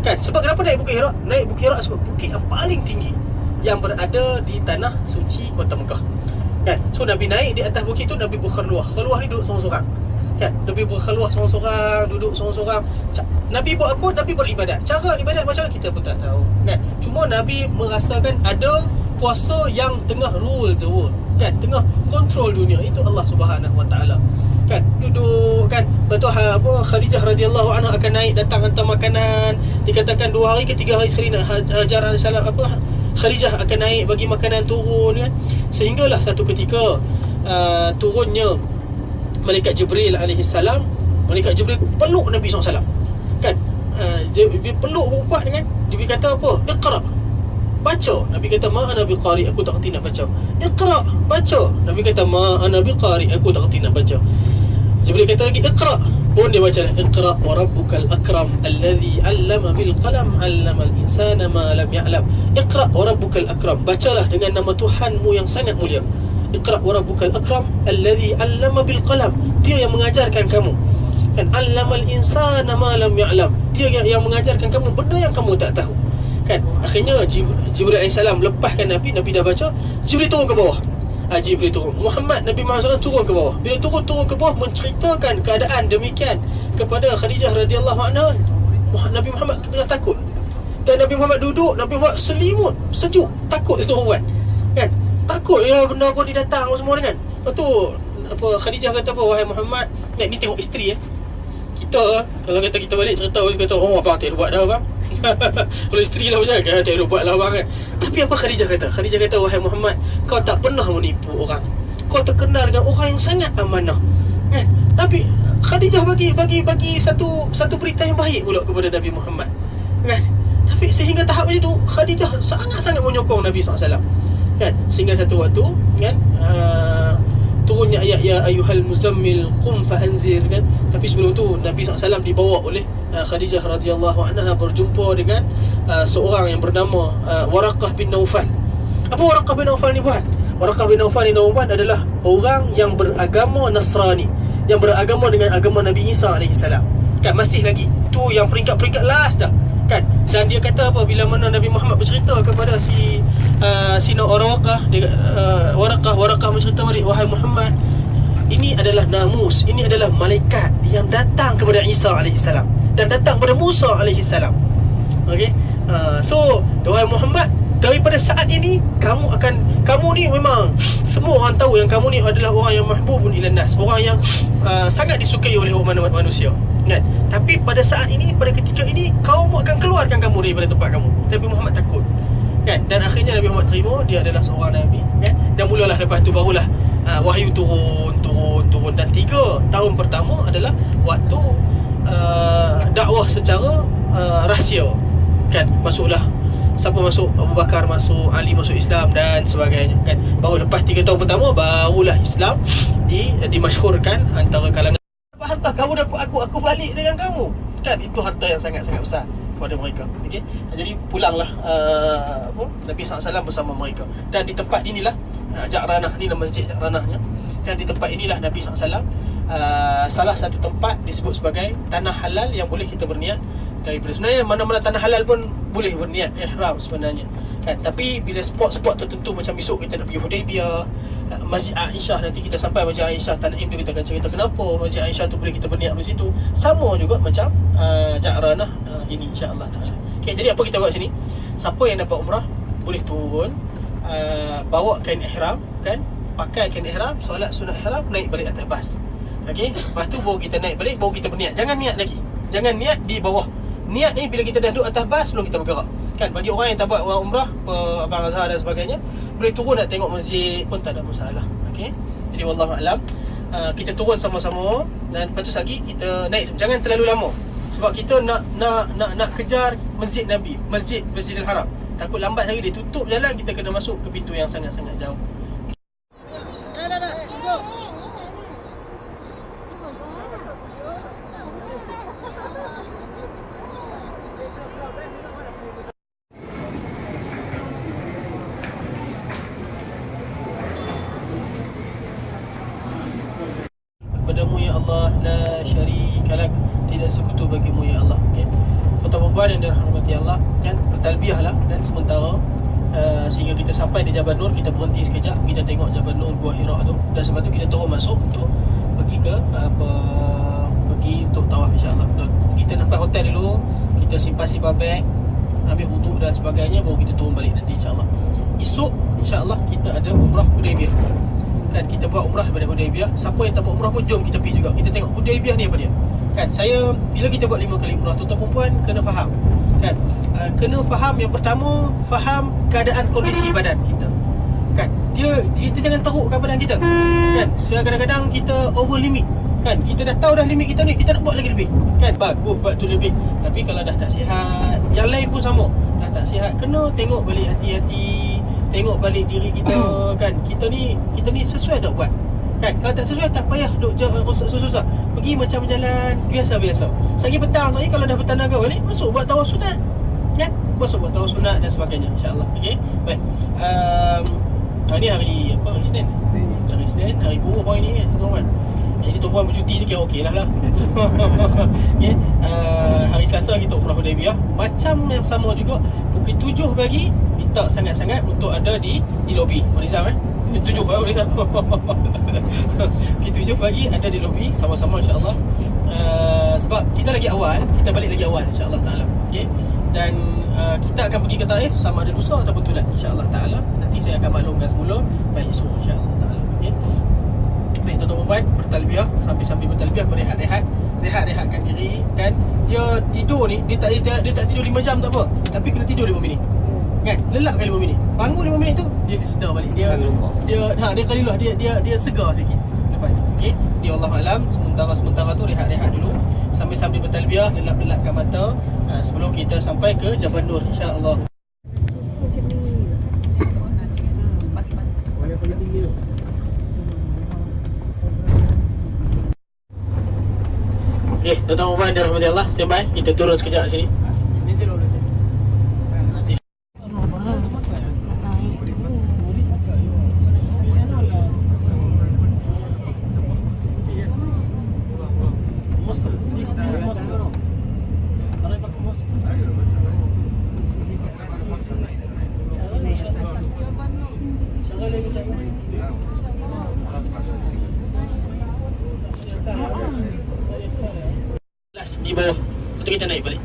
kan. Sebab kenapa naik Bukit Hira? Naik Bukit Hira sebab bukit yang paling tinggi yang berada di tanah suci Kota Mekah kan. So Nabi naik di atas bukit tu, Nabi berkhaluah. Khaluah ni duduk seorang-seorang kan. Nabi berkhaluah seorang-seorang, duduk seorang-seorang. Nabi buat apa? Nabi beribadat. Cara ibadat macam mana kita pun tak tahu kan. Cuma Nabi merasakan ada kuasa yang tengah rule the world kan, tengah control dunia. Itu Allah Subhanahu Wa Taala kan. Duduk kan. Betul Khadijah radhiyallahu anha akan naik datang hantar makanan. Dikatakan 2 hari ke 3 hari sekali nak Hajar alaihissalam Khadijah akan naik bagi makanan turun kan. Sehinggalah satu ketika turunnya Malaikat Jibril alaihissalam. Malaikat Jibril peluk Nabi SAW kan. Dia peluk kuat kan. Dia kata apa? Iqra, baca. Nabi kata ma ana biqari, aku tak kerti nak baca. Iqra, baca. Nabi kata ma ana biqari, aku tak kerti nak baca. Jibril kata lagi iqra, pun dia baca lah. Iqra wa rabbukal akram alladhi 'allama bil qalam 'allama al insana ma lam ya'lam. Iqra wa rabbukal akram, bacalah dengan nama Tuhanmu yang sangat mulia. Iqra wa rabbukal akram alladhi 'allama bil qalam, dia yang mengajarkan kamu kan. 'Allama al insana ma lam ya'lam, dia yang mengajarkan kamu benda yang kamu tak tahu kan. Akhirnya Jibril alaihissalam lepaskan Nabi dah baca. Jibril turun ke bawah. Jibril turun, Nabi Muhammad SAW turun ke bawah. Bila turun ke bawah menceritakan keadaan demikian kepada Khadijah radhiyallahu anha, Nabi Muhammad tengah takut. Dan Nabi Muhammad duduk, Nabi Muhammad selimut, sejuk, takut itu perempuan kan. Takut ya benda apa dia datang semua kan. Lepas tu Khadijah kata apa, wahai Muhammad, ni tengok isteri kita kalau kata kita balik cerita, dia kata oh abang tak ada buat dah abang. Kalau isteri lah macam kan, tak ada buat lah abang kan. Tapi apa Khadijah kata? Khadijah kata, wahai Muhammad, kau tak pernah menipu orang, kau terkenal dengan orang yang sangat amanah kan. Tapi Khadijah bagi satu berita yang baik pula kepada Nabi Muhammad kan. Tapi sehingga tahap macam tu Khadijah sangat-sangat menyokong Nabi SAW kan. Sehingga satu waktu kan turunnya ayat ya ayyuhal muzammil qum fa anzir kan. Tapi sebelum tu Nabi SAW dibawa oleh Khadijah radhiyallahu anha berjumpa dengan seorang yang bernama Waraqah bin Naufal. Apa Waraqah bin Naufal ni buat? Waraqah bin Naufal ni adalah orang yang beragama Nasrani, yang beragama dengan agama Nabi Isa alaihissalam kan. Masih lagi tu yang peringkat last dah kan. Dan dia kata apa, bila mana Nabi Muhammad bercerita kepada si Waraqah mencerita balik, wahai Muhammad, ini adalah namus, ini adalah malaikat yang datang kepada Isa alaihissalam dan datang kepada Musa alaihissalam. Okey. So wahai Muhammad, daripada saat ini kamu ni memang semua orang tahu yang kamu ni adalah orang yang mahbubun ilan nas, orang yang sangat disukai oleh manusia kan. Tapi pada saat ini, pada ketika ini, kaum akan keluarkan kamu daripada tempat kamu. Nabi Muhammad takut kan. Dan akhirnya Nabi Muhammad terima dia adalah seorang Nabi kan. Dan mulalah lepas tu barulah wahyu turun dan 3 tahun pertama adalah waktu dakwah secara rahsia kan. Masuklah siapa masuk, Abu Bakar masuk, Ali masuk Islam dan sebagainya kan. Baru lepas 3 tahun pertama barulah Islam dimasyhurkan antara kalangan. Apa harta kamu dapat aku balik dengan kamu kan. Itu harta yang sangat-sangat besar kepada mereka. Okey, jadi pulanglah Nabi SAW bersama mereka. Dan di tempat inilah Ja'ranah, ni nama masjid Ja'ranahnya. Dan di tempat inilah Nabi SAW salah satu tempat disebut sebagai tanah halal yang boleh kita berniat daripada. Sebenarnya mana-mana tanah halal pun boleh berniat ihram sebenarnya kan. Tapi bila spot-spot tertentu macam besok kita nak pergi Hudaybiyah, Masjid Aisyah, nanti kita sampai Masjid Aisyah Tan'im tu, kita akan cerita kenapa Masjid Aisyah tu boleh kita berniat di situ. Sama juga macam Ja'ranah ini insya-Allah taala. Okey, jadi apa kita buat sini? Siapa yang dapat umrah boleh turun, bawa kain ihram kan, pakai kain ihram, solat sunat ihram, naik balik atas bas. Okey, lepas tu baru kita naik balik, baru kita berniat. Jangan niat lagi. Jangan niat di bawah. Niat ni bila kita dah duduk atas bas sebelum kita bergerak. Kan bagi orang yang tak buat umrah, Abang Azhar dan sebagainya, boleh turun nak tengok masjid pun tak ada masalah. Okey. Jadi wallahu alam, kita turun sama-sama dan lepas tu lagi kita naik. Jangan terlalu lama. Sebab kita nak kejar Masjid Nabi, Masjidil Haram. Takut lambat lagi dia tutup jalan, kita kena masuk ke pintu yang sangat-sangat jauh. Kepadamu ya Allah la syarika lak, tidak sekutu bagimu ya Allah. Okey. Tuan-tuan yang dirahmati Allah, kan bertalbiyahlah dan sementara sehingga kita sampai di Jabal Nur, kita berhenti sekejap, kita tengok Jabal Nur, Gua Hira tu, dan sebab tu kita terus masuk untuk pergi ke pergi untuk tawaf insya-Allah. Kita nampak hotel dulu, kita simpan beg, ambil wuduk dan sebagainya, baru kita turun balik nanti insya-Allah. Esok insya-Allah kita ada umrah Hudaybiyah. Dan kita buat umrah daripada Hudaybiyah. Siapa yang tak buat umrah pun jom kita pergi juga. Kita tengok Hudaybiyah ni apa dia. Kan saya bila kita buat 5 kali umrah, tuan-tuan perempuan kena faham. Kan? Kena faham, yang pertama faham keadaan kondisi badan kita. Kan? Kita jangan terukkan badan kita. Kan? Sebab kadang-kadang kita over limit. Kan? Kita dah tahu dah limit kita ni, kita nak buat lagi lebih. Kan? Bagus buat tu lebih. Tapi kalau dah tak sihat, yang lain pun sama. Dah tak sihat, kena tengok balik hati-hati. Tengok balik diri kita kan. Kita ni sesuai tak buat. Kan? Kalau tak sesuai tak payah duk susah-susah. Pergi macam berjalan biasa-biasa. Sehari petang, kalau dah bertenaga balik, masuk buat tawaf sunat. Kan? Masuk buat tawaf sunat dan sebagainya insya-Allah. Okey. Baik. Hari ni hari apa? Hari Isnin. Hari Isnin, hari buruh hari ni tuan-tuan. Jadi tuan-tuan bercuti ni kira okey lah. Okay. Hari Selasa kita umrah Hudaybiyah. Macam yang sama juga, pukul 7 pagi minta sangat-sangat untuk ada di lobi. Marizam 7 Marizam. Pukul 7 pagi ada di lobi sama-sama insya-Allah. Sebab kita lagi awal, kita balik lagi awal insya-Allah taala. Okey. Dan kita akan pergi ke Taif sama ada lusa ataupun tulat insya-Allah taala. Nanti saya akan maklumkan semula baik esok insya-Allah taala. Okey. Baik tuan-tuan puan, bertalbiyah, sambil bertalbiyah berehat-rehatkan diri kan. Dia tidur ni, dia tak tidur 5 jam tak apa, tapi kena tidur 5 minit. Kan? Lelapkan 5 minit. Bangun 5 minit tu dia sedar balik. Dia kalilah dia segar sikit lepas tu. Okey. Dia Allah alam, sementara tu rehat-rehat dulu sambil bertalbiyah, lelap-lelapkan mata sebelum kita sampai ke Jabal Nur insya-Allah. Okey, tuan-tuan puan dirahmati Allah, standby. Kita turun sekejap sini. Ni zero dulu. Nanti di bawah. Lepas tu kita naik balik.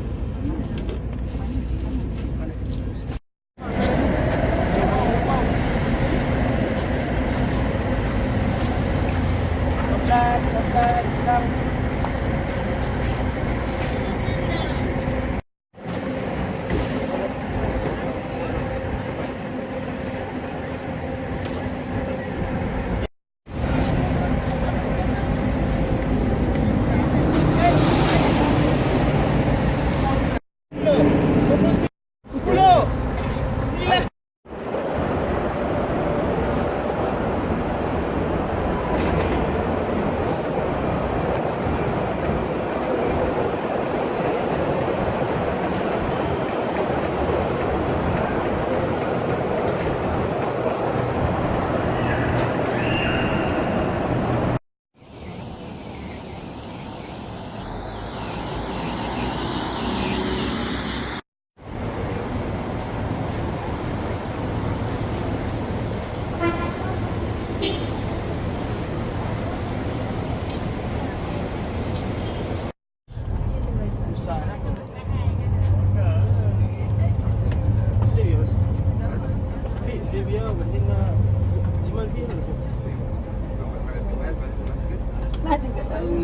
الله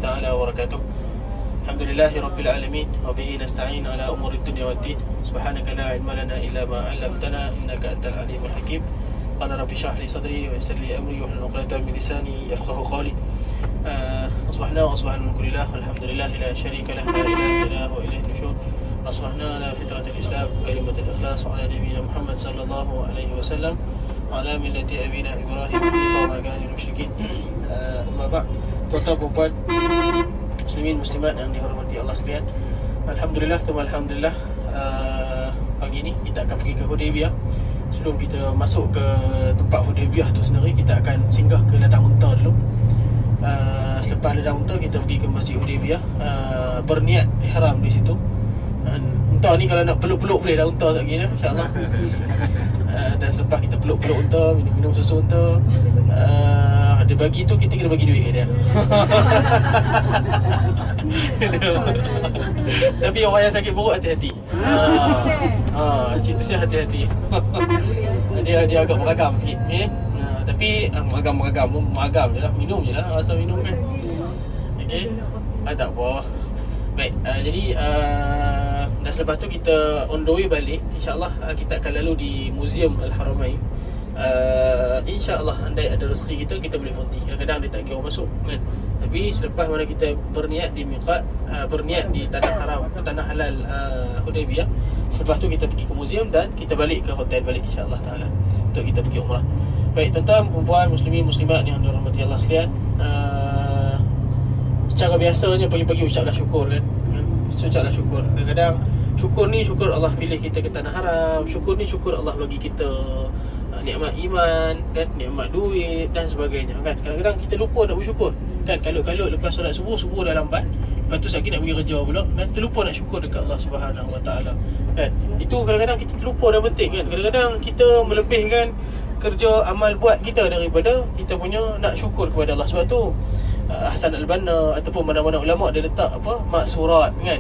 تعالى وبركاته. الحمد لله رب العالمين وبه نستعين على أمور الدنيا والدين. سبحانك لا علم لنا إلا ما علمتنا إنك أنت العليم الحكيم. قال رب اشرح لي صدري ويسر لي أمري واحلل عقدة من لساني يفقهوا قولي. أصبحنا وأصبح الملك لله والحمد لله لا شريك له لا إله إلا هو إليه النشور. أصبحنا على فطرة الإسلام كلمة الإخلاص وعلى نبينا محمد صلى الله عليه وسلم وعلى ملة أبينا إبراهيم حنيفا وما كان من المشركين. أما بعد, tuan-tuan puan muslimin muslimat yang dihormati Allah sekalian, alhamdulillah, alhamdulillah, pagi ni kita akan pergi ke Hudaybiyah. Sebelum kita masuk ke tempat Hudaybiyah tu sendiri, kita akan singgah ke ladang unta dulu. Selepas ladang unta kita pergi ke Masjid Hudaybiyah, berniat ihram di situ. Unta ni kalau nak peluk-peluk boleh dah unta sekejap lagi, insya-Allah. Dan selepas kita peluk-peluk unta, minum-minum susu unta, dia bagi tu, kita kena bagi duit kat dia. Tapi orang yang sakit perut hati-hati. Situ saya hati-hati. Dia agak beragam sikit, tapi beragam je lah, minum je lah, asal minum kan. Okay, tak apa. Baik, jadi dan selepas tu kita on the way balik. InsyaAllah kita akan lalu di Museum Al-Haramain. InsyaAllah andai ada rezeki kita boleh berhenti. Kadang-kadang dia tak kira masuk kan. Tapi selepas mana kita berniat di miqat, berniat di tanah haram, tanah halal Hudaybiyah, selepas tu kita pergi ke museum dan kita balik ke hotel balik insyaAllah ta'ala untuk kita pergi umrah. Baik tuan-tuan, perempuan, muslimin, muslimat yang dirahmati Allah sekalian, secara biasanya pagi-pagi ucaplah syukur kan. Ucaplah syukur. Kadang-kadang syukur ni syukur Allah pilih kita ke tanah haram. Syukur ni syukur Allah bagi kita nikmat iman kan, nikmat duit dan sebagainya kan. Kadang-kadang kita lupa nak bersyukur kan. Kalau lepas solat subuh dah lambat, lepas tu sakit nak pergi kerja pula kan, terlupa nak syukur dekat Allah Subhanahu Wa Taala kan. Itu kadang-kadang kita terlupa dah penting kan. Kadang-kadang kita melebihkan kerja amal buat kita daripada kita punya nak syukur kepada Allah. Sebab tu Hasan Al-Banna ataupun mana-mana ulama' dia letak apa, maksurat kan,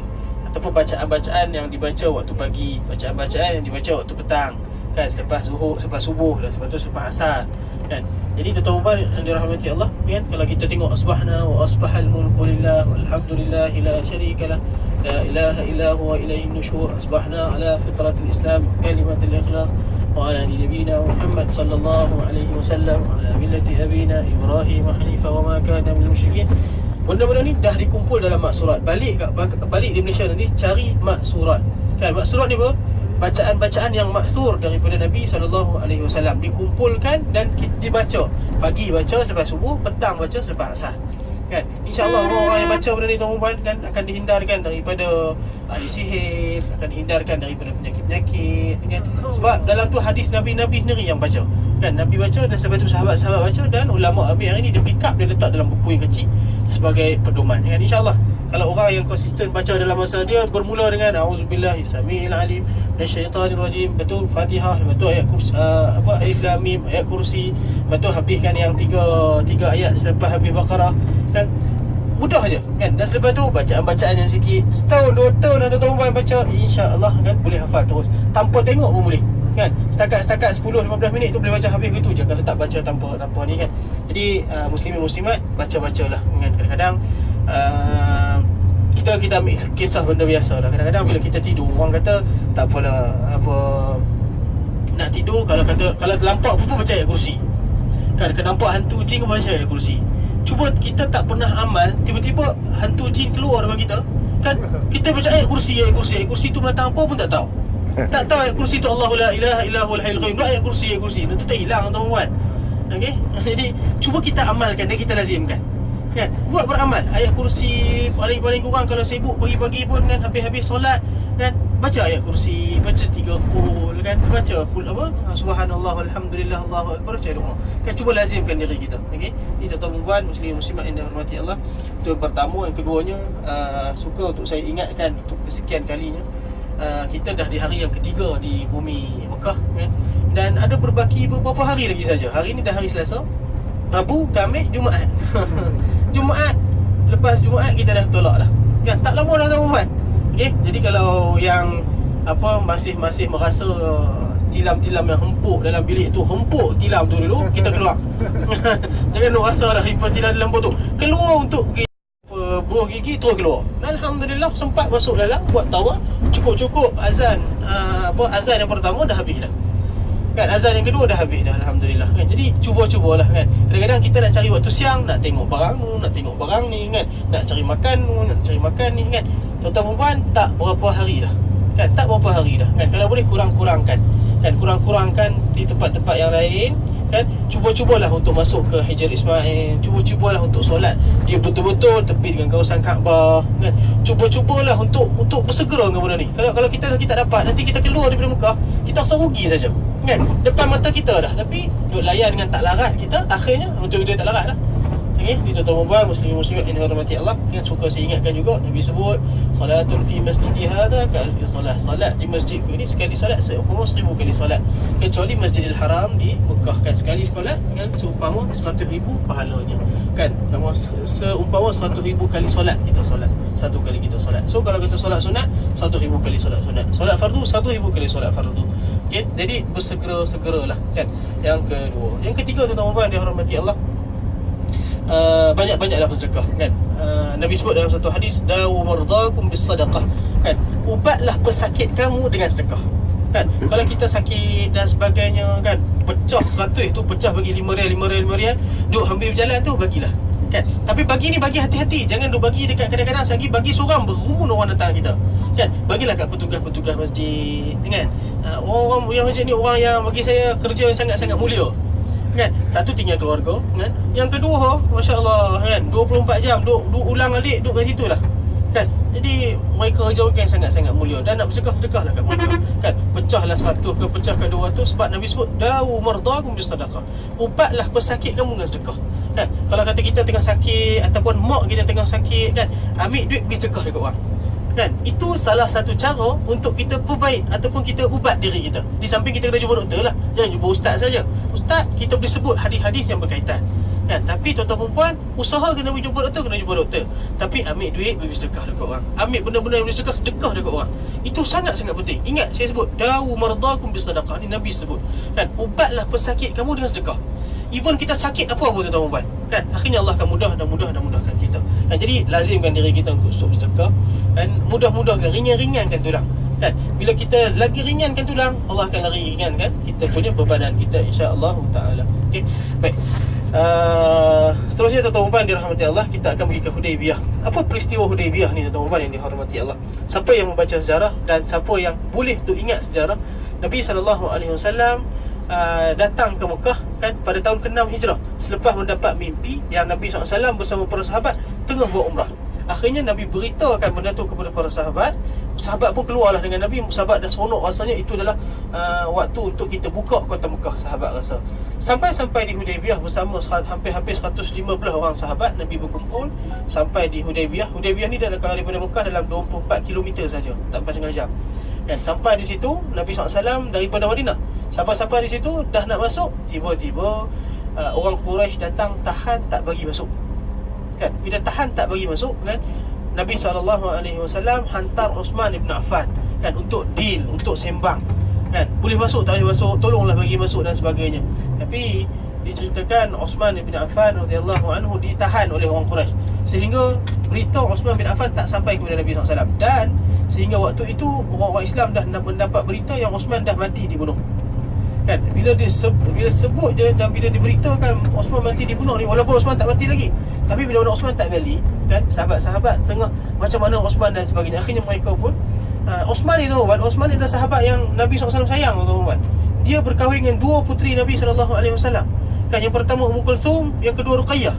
ataupun bacaan-bacaan yang dibaca waktu pagi, bacaan-bacaan yang dibaca waktu petang kan, selepas zuhur, selepas subuh dan selepas tu selepas asar kan. Jadi tuan-tuan yang dirahmati Allah kan, kalau kita tengok asbahna wa asbahal mulku lillah walhamdulillah la syarikalah la ilaha illa huwa ilaihin nusyur. Asbahna ala fitratil Islam kalimatul ikhlas wa ala nabiyina Muhammad sallallahu alaihi wasallam wa ala millati abina Ibrahim hanifa wa ma kana minal musyrikin. Benda-benda ni dah dikumpul dalam maksurat. Balik di Malaysia nanti cari maksurat kan. Maksurat ni apa? Bacaan-bacaan yang maksur daripada Nabi SAW dikumpulkan dan dibaca. Pagi baca selepas subuh, petang baca selepas asar kan. InsyaAllah orang-orang yang baca benda ni tuan-tuan kan akan dihindarkan daripada ahli sihir, akan dihindarkan daripada penyakit-penyakit kan. Sebab dalam tu hadis Nabi-Nabi sendiri yang baca kan. Nabi baca dan selepas tu sahabat-sahabat baca, dan ulama' Abi hari ni dia pick up, dia letak dalam buku yang kecil sebagai pedoman kan. InsyaAllah kalau orang yang konsisten baca dalam masa dia bermula dengan a'udzubillahi samil alim minasyaitanir rajim, betul Fatihah, betul ayat kursi, alif lam mim, ayat kursi, betul habiskan yang tiga ayat selepas habis Baqarah kan. Mudah je kan. Dan selepas tu bacaan-bacaan yang sikit, setahun 2 tahun atau tahun baca, insya-Allah kan boleh hafal terus tanpa tengok pun boleh kan. Setakat 10-15 minit tu boleh baca habis gitu je kalau tak baca tanpa ni kan. Jadi muslimin muslimat, baca-bacalah kan. Kadang-kadang kita ambil kisah benda biasa dah. Kadang-kadang bila kita tidur, orang kata tak apalah, apa nak tidur, kalau terlampak pun baca ayat kursi kan. Kalau nampak hantu jin pun baca ayat kursi. Cuba kita tak pernah amal, tiba-tiba hantu jin keluar depan kita kan, kita baca ayat kursi tu menatang apa pun tak tahu. Tak tahu ayat kursi tu Allahu la ilaha illa huwal hayyul qayyum. Ayat kursi tu tak hilang tuan-tuan. Okey. Jadi cuba kita amalkan dan kita lazimkan kan. Buat beramal ayat kursi, paling kurang kalau sibuk pagi-pagi pun kan, habis solat kan, baca ayat kursi, baca 3 qul kan, baca qul apa, subhanallah walhamdulillah Allahu akbar, baca doa kan. Cuba lazimkan diri kita. Okey, ini tuan-tuan muslim muslimat yang dirahmati Allah. Itu yang pertama. Yang keduanya, suka untuk saya ingatkan untuk kesekian kalinya, kita dah di hari yang ketiga di bumi Mekah kan, dan ada berbaki beberapa hari lagi saja. Hari ni dah hari Selasa, Rabu, Khamis, Jumaat. Jumaat, lepas Jumaat kita dah tolak dah kan. Tak lama dah tuan-tuan. Okey, jadi kalau yang apa masih merasa tilam-tilam yang hempuk dalam bilik tu, hempuk tilam tu dulu, kita keluar. Jangan nak rasa dah himpun tilam dalam tu. Keluar untuk pergi buruh gigi, terus keluar. Alhamdulillah sempat masuk dalam, buat tawaf, cukup-cukup azan azan yang pertama dah habis dah. Kan azan yang kedua dah habis dah, alhamdulillah kan. Jadi cuba-cubalah kan. Kadang-kadang kita nak cari waktu siang, nak tengok barang tu, nak tengok barang ni kan, nak cari makan tu, nak cari makan ni kan. Tuan-tuan perempuan tak berapa hari dah. Kan tak berapa hari dah kan. Kalau boleh kurang-kurangkan. Kan kurang-kurangkan di tempat-tempat yang lain kan. Cuba-cubalah untuk masuk ke Hajar Ismail, cuba-cubalah untuk solat dia betul-betul tepi dengan kawasan Kaabah kan. Cuba-cubalah untuk bersegera dengan benda ni. Kalau kita tak dapat, nanti kita keluar daripada Mekah, kita rasa rugi saja kan. Depan mata kita dah, tapi duk layan dengan tak larat kita, akhirnya betul dia tak larat dah. Okey, kita tuan-tuan muslimin yang dihormati Allah, yang suka saya ingatkan juga, Nabi sebut salatun fi masjidi hadha ka alfi salat. Salat di masjidku ini sekali salat seumpama 1000 kali salat. Kecuali Masjidil Haram di Mekah kan, sekali solat kan seumpama 100,000 pahalanya. Kan, sama seumpama 100,000 kali solat kita solat. Satu kali kita solat. So kalau kita solat sunat, 100,000 kali solat sunat. Solat fardu 100,000 kali solat fardu. Okey, jadi bersegera-segeralah kan. Yang kedua, yang ketiga tuan-tuan yang dihormati Allah, banyak-banyaklah bersedekah kan. Nabi sebut dalam satu hadis, dawu mardakum bis sadaqah kan. Ubatlah pesakit kamu dengan sedekah kan. Kalau kita sakit dan sebagainya kan, pecah 100 tu pecah bagi 5 rial, duk ambil berjalan tu bagilah kan. Tapi bagi ni bagi hati-hati, jangan duk bagi dekat kadang-kadang lagi bagi seorang berkerumun orang datang kita kan. Bagilah kat petugas-petugas masjid kan. Orang-orang yang macam ni orang yang bagi saya kerja yang sangat-sangat mulia kan. Satu, tinggal keluarga kan. Yang kedua, masya-Allah kan, 24 jam duk ulang alik duk kat situ lah kan. Jadi mereka jauhkan sangat-sangat mulia, dan nak bersedekah-sedekahlah kat mereka kan. Pecahlah 100 ke pecahkan 200, sebab Nabi sebut dawu mardakum bis sadaqah. Ubatlah pesakit kamu dengan sedekah kan. Kalau kata kita tengah sakit ataupun mak kita tengah sakit kan, ambil duit pergi sedekah dekat orang kan. Itu salah satu cara untuk kita perbaik ataupun kita ubat diri kita. Di samping kita kena jumpa doktor lah, jangan jumpa ustaz saja. Ustaz kita boleh sebut hadis-hadis yang berkaitan kan. Tapi tuan-tuan perempuan, usaha kena pergi jumpa doktor, kena jumpa doktor. Tapi ambil duit pergi sedekah dekat orang. Ambil benda-benda yang boleh sedekah dekat orang. Itu sangat-sangat penting. Ingat saya sebut dawu mardakum bis sadaqah, ni Nabi sebut kan. Ubatlah pesakit kamu dengan sedekah. Even kita sakit apa pun tuan-tuan perempuan kan, akhirnya Allah akan mudahkan kita kan. Jadi lazimkan diri kita untuk bersedekah kan. Mudah-mudahkan, ringan-ringankan tulang kan. Bila kita lagi ringankan tulang, Allah akan lagi ringankan kita punya bebanan kita, insya-Allah taala. Okey, baik. Seterusnya tuan-tuan perempuan dirahmati Allah, kita akan pergi ke Hudaybiyah. Apa peristiwa Hudaybiyah ni tuan-tuan perempuan yang dihormati Allah? Siapa yang membaca sejarah dan siapa yang boleh tu ingat sejarah, Nabi SAW datang ke Mekah kan pada tahun ke-6 Hijrah, selepas mendapat mimpi yang Nabi SAW bersama para sahabat tengah buat umrah. Akhirnya Nabi beritahukan benda tu kepada para sahabat. Sahabat pun keluarlah dengan Nabi. Sahabat dah seronok, rasanya itu adalah waktu untuk kita buka kota Mekah, sahabat rasa. Sampai di Hudaybiyah bersama hampir 115 orang sahabat, Nabi berkumpul sampai di Hudaybiyah. Hudaybiyah ni kalau daripada Mekah dalam 24 km saja, tak sampai setengah jam kan. Sampai di situ Nabi SAW daripada Madinah, sampai di situ dah nak masuk, tiba-tiba orang Quraisy datang tahan, tak bagi masuk kan. Bila tahan tak bagi masuk kan, Nabi SAW hantar Osman bin Affan kan untuk deal, untuk sembang kan. Boleh masuk, tak boleh masuk, tolonglah bagi masuk dan sebagainya. Tapi diceritakan Osman bin Affan radhiyallahu anhu ditahan oleh orang Quraisy, sehingga berita Osman bin Affan tak sampai kepada Nabi SAW. Dan sehingga waktu itu orang-orang Islam dah mendapat berita yang Osman dah mati dibunuh kan. Bila sebut je dan bila diberitakan Osman mati dibunuh ni, walaupun Osman tak mati lagi, tapi bila Osman tak balik kan, sahabat-sahabat tengah macam mana Osman dan sebagainya. Akhirnya mereka pun Osman itu adalah sahabat yang Nabi SAW sayang tuan-tuan. Dia berkahwin dengan dua puteri Nabi SAW kan. Yang pertama Ummu Kulthum, yang kedua Ruqayyah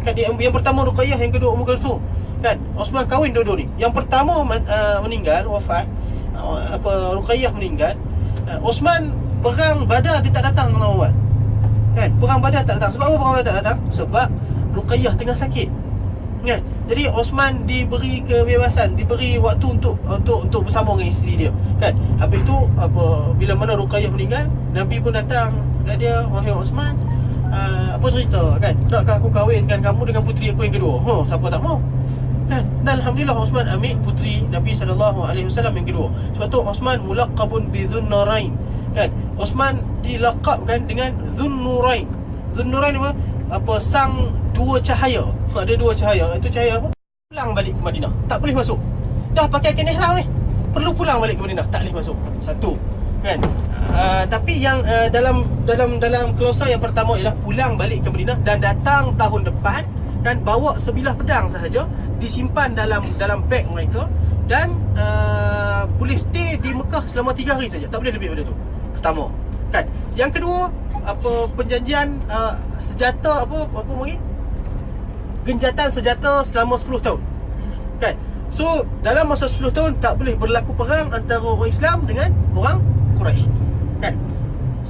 kan. Yang pertama Ruqayyah, yang kedua Ummu Kulthum kan. Osman kahwin dua-dua ni. Yang pertama meninggal, wafat, Ruqayyah meninggal. Osman perang Badar dia tak datang tuan-tuan kan. Perang Badar tak datang. Sebab apa perang Badar tak datang? Sebab Ruqayyah tengah sakit kan. Jadi Osman diberi kebebasan, diberi waktu untuk bersama dengan isteri dia kan. Habis tu bila mana Ruqayyah meninggal, Nabi pun datang kat dia, wahai Osman, apa cerita kan, nakkah aku kahwinkan kamu dengan puteri aku yang kedua? Siapa tak mau Kan? Dan alhamdulillah Osman ambil puteri Nabi SAW yang kedua. Sebab tu Osman mulaqabun bi Dhunnurain. Kan? Osman dilaqabkan dengan Dhunnurain. Dhunnurain apa? Sang dua cahaya. Ada dua cahaya. Itu cahaya apa? Pulang balik ke Madinah. Tak boleh masuk. Dah pakai kain ihram ni. Perlu pulang balik ke Madinah. Tak boleh masuk. Satu. Kan? Tapi yang dalam klausa yang pertama ialah pulang balik ke Madinah dan datang tahun depan kan bawa sebilah pedang sahaja, disimpan dalam beg mereka dan boleh stay di Mekah selama 3 hari saja. Tak boleh lebih daripada tu. Pertama. Kan? Yang kedua, apa perjanjian senjata apa lagi? Genjatan senjata selama 10 tahun. Kan? So, dalam masa 10 tahun tak boleh berlaku perang antara orang Islam dengan orang Quraisy. Kan?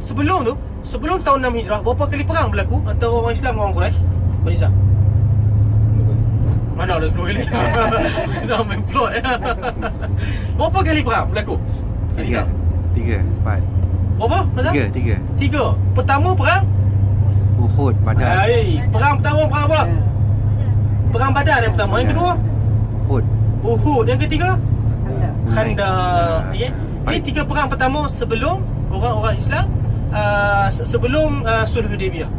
Sebelum tahun 6 Hijrah, berapa kali perang berlaku antara orang Islam dengan orang Quraisy? Baniza. Mana ada 10 kali? Zaman main plot ya. Berapa kali perang berlaku? 3, 4. Berapa? Masa? 3. Pertama perang Uhud, Badar. Perang pertama perang apa? Perang Badar yang pertama. Yang kedua Uhud. Yang ketiga Khandaq. Okay? Ini 3 perang pertama sebelum orang-orang Islam sebelum Sulh Hudaybiyah.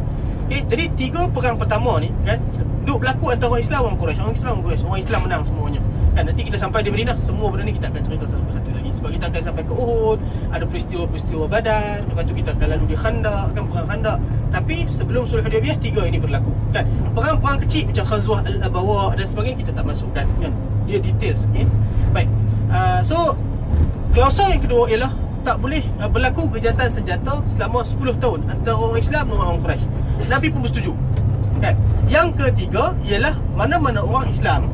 Okay? Jadi 3 perang pertama ni kan duk berlaku antara orang Islam dan orang Quraisy. Orang Islam dan Quraisy. Orang Islam menang semuanya. Kan nanti kita sampai di Madinah, semua benda ni kita akan cerita satu-satu lagi. Sebab kita akan sampai ke Uhud, ada peristiwa-peristiwa Badar, lepas tu kita akan lalu di Khandaq, kan perang Khandaq. Tapi sebelum Sulh Hudaybiyah 3 ini berlaku. Kan? Perang-perang kecil macam Ghazwah Al-Abawa dan sebagainya kita tak masukkan kan. Dia details. Okay? Baik. So klausa yang kedua ialah tak boleh berlaku gencatan senjata selama 10 tahun antara orang Islam dengan orang Quraisy. Nabi pun bersetuju. Kan? Yang ketiga ialah mana-mana orang Islam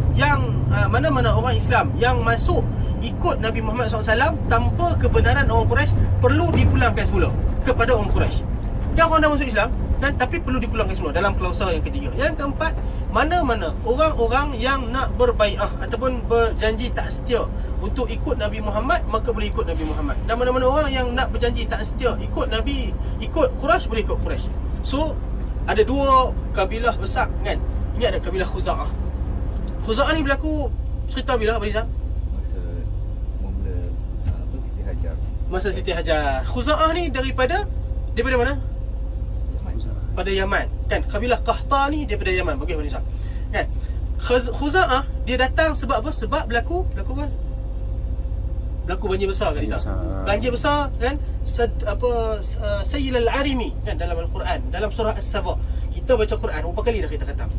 yang masuk ikut Nabi Muhammad SAW tanpa kebenaran orang Quraisy perlu dipulangkan semula kepada orang Quraisy. Yang orang dah masuk Islam kan, tapi perlu dipulangkan semula dalam klausa yang ketiga. Yang keempat, mana-mana orang-orang yang nak berbai'ah ataupun berjanji tak setia untuk ikut Nabi Muhammad, maka boleh ikut Nabi Muhammad. Dan mana-mana orang yang nak berjanji tak setia ikut Nabi, ikut Quraisy, boleh ikut Quraisy. So ada 2 kabilah besar kan. Ingat ada kabilah Khuza'ah. Khuza'ah ni berlaku cerita bila Abang Rizal? Masa Siti Hajar. Khuza'ah ni daripada mana? Pada Yaman. Kan kabilah Qahta ni daripada Yaman. Bagi Abang Rizal. Kan? Khuza'ah dia datang sebab apa? Sebab berlaku apa? Berlaku banjir besar kan kita. Banjir besar kan Sayyil al-Arimi kan dalam Al-Quran, dalam surah As-Saba. Kita baca Quran berapa kali dah kita khatam.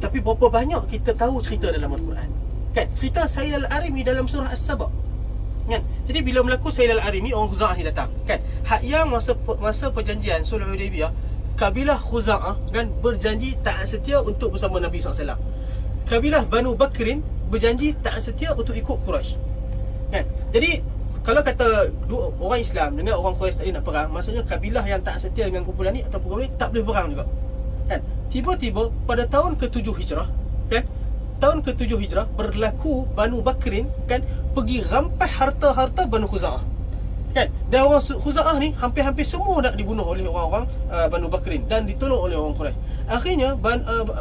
Tapi berapa banyak kita tahu cerita dalam Al-Quran. Kan cerita Sayyil al-Arimi dalam surah As-Saba. Kan? Jadi bila berlaku Sayyil al-Arimi, orang Khuza'ah ni datang. Kan? Hak yang masa perjanjian Sulh Hudaybiyah, kabilah Khuza'ah kan berjanji taat setia untuk bersama Nabi SAW. Kabilah Banu Bakrin berjanji taat setia untuk ikut Quraisy. Kan? Jadi kalau kata orang Islam dengan orang Quraisy tak nak perang, maksudnya kabilah yang tak setia dengan kumpulan ni atau kumpulan ni tak boleh perang juga. Kan? Tiba-tiba pada tahun ke-7 Hijrah, kan? Tahun ke-7 Hijrah berlaku Banu Bakrin kan pergi rampas harta-harta Banu Khuza'ah. Kan? Dan orang Khuza'ah ni hampir-hampir semua nak dibunuh oleh orang-orang Banu Bakrin dan ditolong oleh orang Quraisy. Akhirnya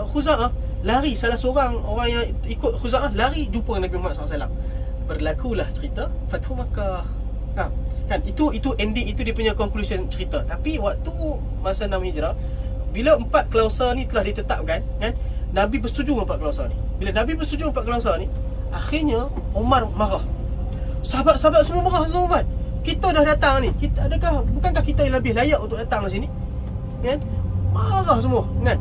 Khuza'ah lari, salah seorang orang yang ikut Khuza'ah lari jumpa Nabi Muhammad SAW. Berlakulah cerita Fathu Makkah. Kan itu ending, itu dia punya conclusion cerita. Tapi waktu masa 6 Hijrah, bila 4 klausa ni telah ditetapkan kan, Nabi bersetuju dengan 4 klausa ni. Bila Nabi bersetuju dengan 4 klausa ni, akhirnya Umar marah. Sahabat-sahabat semua marah. Sahabat, kita dah datang ni, bukankah kita yang lebih layak untuk datang ke sini? Kan? Marah semua kan.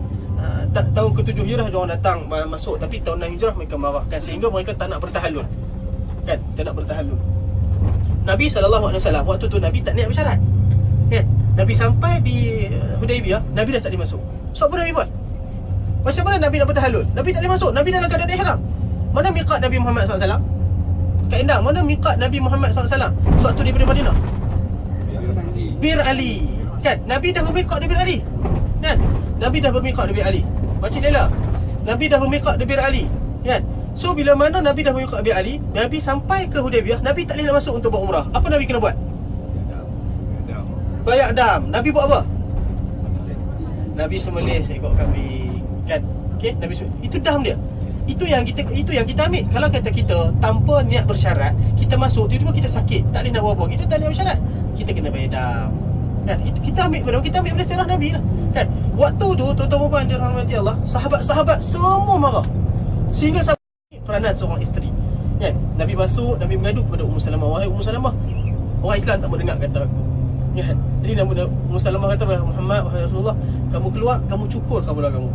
Tahun ke-7 Hijrah diorang datang masuk, tapi tahun 6 Hijrah mereka marah kan, sehingga mereka tak nak bertahallul. Kan? Tak nak bertahallul. Nabi SAW waktu tu Nabi tak niat bersyarat. Kan? Nabi sampai di Hudaybiyah, Nabi dah tak boleh masuk. So apa Nabi buat? Macam mana Nabi nak bertahallul? Nabi tak boleh masuk. Nabi dalam keadaan ihram. Mana miqat Nabi Muhammad SAW? Kat Endang, mana miqat Nabi Muhammad SAW? Waktu daripada Madinah, Bir Ali. Kan? Nabi dah bermiqat di Bir Ali. Kan? Nabi dah bermiqat di Bir Ali. Pakcik Lela, Nabi dah bermiqat di Bir Ali. Kan? So bila mana Nabi dah bermiqat di Bir Ali, Nabi sampai ke Hudaybiyah, Nabi tak boleh nak masuk untuk buat umrah. Apa Nabi kena buat? Bayak dam. Nabi buat apa? Nabi sembelih seekor kambing. Kan? Okey, Nabi itu dam dia. Itu yang kita ambil. Kalau kata kita tanpa niat bersyarat, kita masuk tiba-tiba kita sakit, tak boleh nak buat apa, kita tak niat bersyarat, kita kena bayar dam. Kan? Kita ambil pada sirah Nabi lah. Kan? Waktu tu tuan-tuan dan puan dirahmati Allah, sahabat-sahabat semua marah. Sehingga sahabat peranan seorang isteri. Kan? Nabi masuk, Nabi mengadu kepada Ummu Salamah, wahai Ummu Salamah, orang Islam tak mau dengar kata aku. Kan? Jadi Ummu Salamah kata, wahai Muhammad, wahai Rasulullah, kamu keluar, kamu cukur kabulah kamu.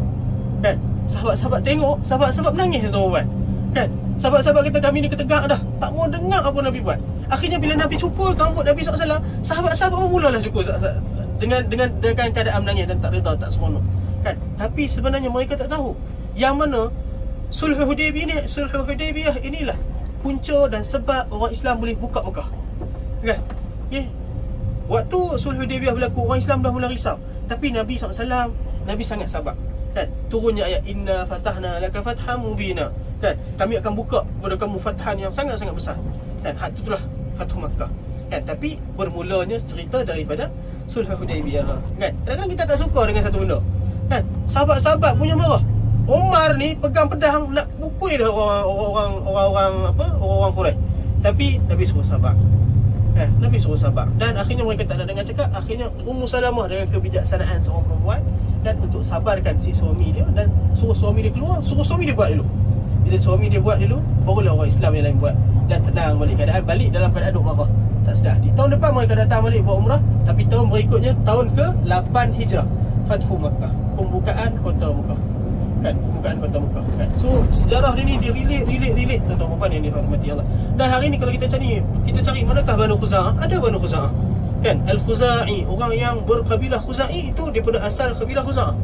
Kan? Sahabat-sahabat tengok, sahabat-sahabat menangis tuan-tuan. Kan? Sahabat-sahabat kata kami ni ketegak dah, tak mau dengar apa Nabi buat. Akhirnya bila Nabi cukur rambut Nabi SAW, sahabat-sahabat pun mulalah cukur dengan keadaan menangis dan tak reda, tak seronok. Kan? Tapi sebenarnya mereka tak tahu yang mana Sulh Hudaybiyah inilah punca dan sebab orang Islam boleh buka Mekah. Kan? Okay? Waktu Sulh Hudaybiyah berlaku, orang Islam dah mula risau. Tapi Nabi SAW, Nabi sangat sabar. Kan? Turunnya ayat inna fatahna laka fatham mubina. Kan? Kami akan buka kepada kamu fathan yang sangat-sangat besar. Kan? Itulah Fathu Makkah. Kan? Tapi bermulanya cerita daripada Sulh Hudaybiyah. Kan? Kadang-kadang kita tak suka dengan satu benda. Kan? Sahabat-sahabat punya marah. Umar ni pegang pedang nak pukul dah orang Quraisy. Tapi Nabi suruh sabar. Kan? Nabi suruh sabar. Dan akhirnya mereka tak nak dengar cakap. Akhirnya Ummu Salamah dengan kebijaksanaan seorang perempuan dan untuk sabarkan si suami dia dan suruh suami dia keluar, suruh suami dia buat dulu. Bila suami dia buat dulu, barulah orang Islam yang lain buat. Dan tenang balik keadaan, balik dalam keadaan duk marah, tak sedar hati. Tahun depan mereka datang balik buat umrah. Tapi tahun berikutnya, tahun ke-8 Hijrah, Fathu Makkah, pembukaan kota Mekah. Kan? Pembukaan kota Mekah. Kan? So sejarah ni dia relate tuan-tuan yang dihormati Allah. Dan hari ni kalau kita cari manakah Banu Khuza'ah? Ada Banu Khuza'ah. Kan? Al-Khuza'i, orang yang berkabilah Khuza'i itu daripada asal kabilah Khuza'ah.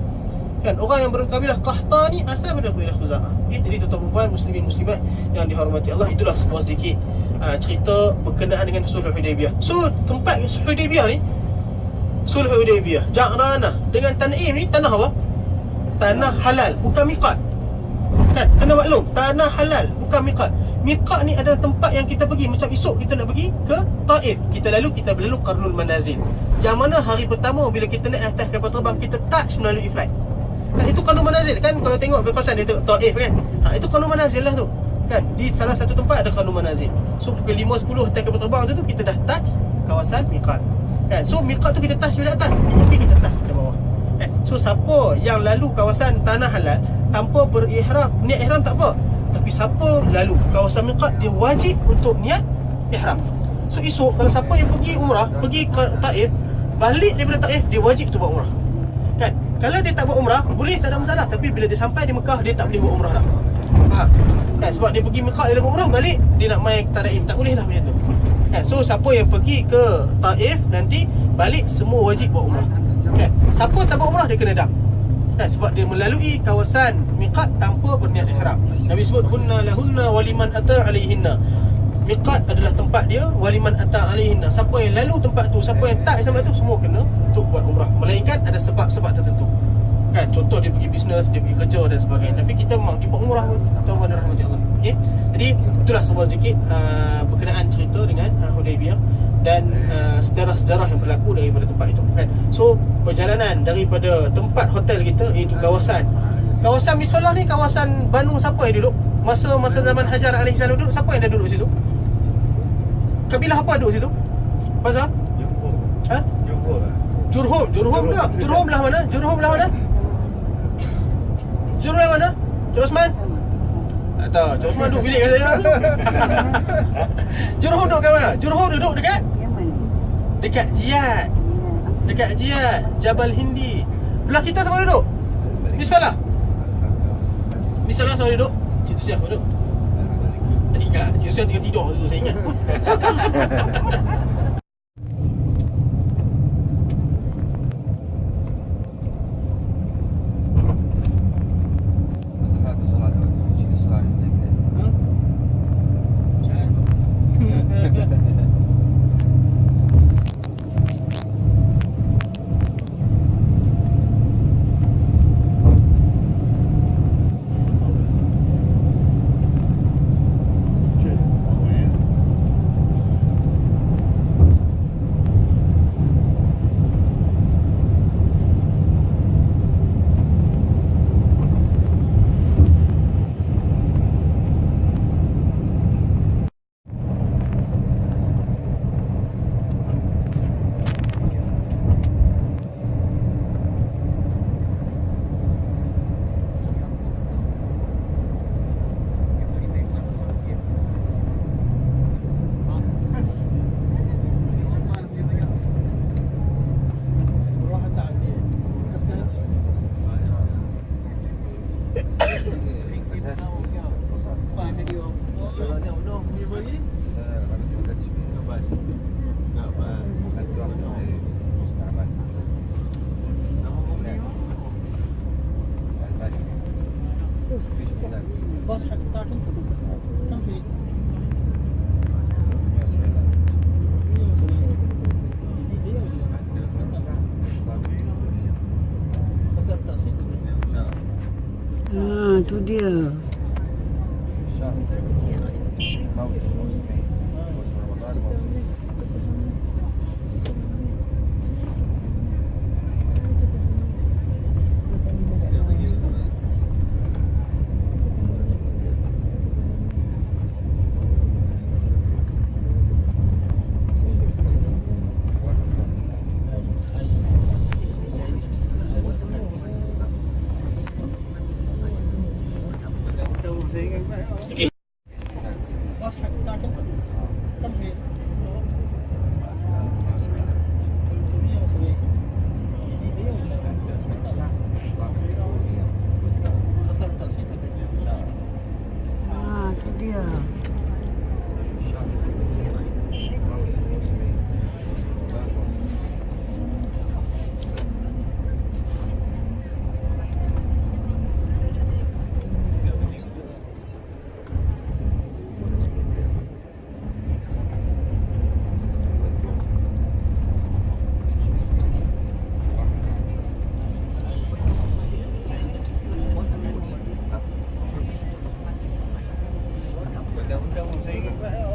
Kan? Orang yang berkabilah Qahtani asal daripada kabilah Khuza'ah. Okay? Jadi tuan-tuan puan, muslimin muslimat yang dihormati Allah, itulah sebuah sedikit cerita berkenaan dengan Sulh Hudaybiyah. So tempat Sulh Hudaybiyah ni, Sulh Hudaybiyah, Ja'ranah dengan Tan'im ni tanah apa? Tanah halal, bukan miqat. Kan? Kena maklum, tanah halal, bukan miqat. Miqat ni adalah tempat yang kita pergi. Macam esok kita nak pergi ke Taif, kita berlalu Qarnul Manazil, yang mana hari pertama bila kita naik atas kapal terbang, kita touch melalui flight. Kan itu Qarnul Manazil kan, kalau tengok berpasan dia tengok Taif kan. Itu Qarnul Manazil lah tu. Kan? Di salah satu tempat ada Qarnul Manazil. So pukul 5.10 atas kapal terbang tu kita dah touch kawasan miqat. Kan? So miqat tu kita touch dari atas, tapi kita touch dari bawah. Kan? So siapa yang lalu kawasan tanah halal tanpa berihram, niat ihram tak apa. Tapi siapa lalu kawasan miqat, dia wajib untuk niat ihram. So esok kalau siapa yang pergi umrah, pergi ke Taif, balik daripada Taif, dia wajib tu buat umrah. Kan? Kalau dia tak buat umrah, boleh, tak ada masalah. Tapi bila dia sampai di Mekah, dia tak boleh buat umrah dah. Faham? Kan? Sebab dia pergi Mekah, dia dah buat umrah, balik dia nak main Tanaim, tak boleh dah macam tu. Kan? So siapa yang pergi ke Taif, nanti balik semua wajib buat umrah. Kan? Siapa tak buat umrah, dia kena dam. Kan? Sebab dia melalui kawasan miqat tanpa berniat ihram. Nabi sebut hunna lahunna waliman ata alaihinna. Miqat adalah tempat dia, waliman ata alaihinna. Siapa yang lalu tempat tu, siapa yang tak tempat tu, semua kena untuk buat umrah. Melainkan ada sebab-sebab tertentu. Kan? Contoh dia pergi bisnes, dia pergi kerja dan sebagainya. Tapi kita memang buat umrah pun, tuan-tuan dan rahmati Allah. Okay? Jadi itulah sebuah sedikit berkenaan cerita dengan Hudaybiyah dan sejarah-sejarah yang berlaku daripada tempat itu. Kan? So perjalanan daripada tempat hotel kita, iaitu kawasan Misfalah ni, kawasan Banu siapa yang duduk? Masa zaman Hajar alaihissalam duduk, siapa yang dah duduk situ? Kabilah apa duduk situ? Pasal? Ha? Jurhum tak? Jurhum belah mana? Jurhum belah mana? Cik Osman? Tak tahu, Cik Osman duduk bilik kat saya. Jurhum duduk kat mana? Jurhum duduk dekat? Dekat Jiyad, Jabal Hindi. Belah kita siapa duduk? Misfalah siapa duduk? Cik Tusiah duduk? Tak ingat, Cik Tusiah tengah tidur tu, saya ingat. الباص حق بتاعك انت كم في؟ 170 جديدة ولا خدها بتقسيط ولا؟ Tu dia. اوكي الباص حق بتاعك انت كم في؟ 370 جديدة ولا خدها بتقسيط ولا؟ Tu dia.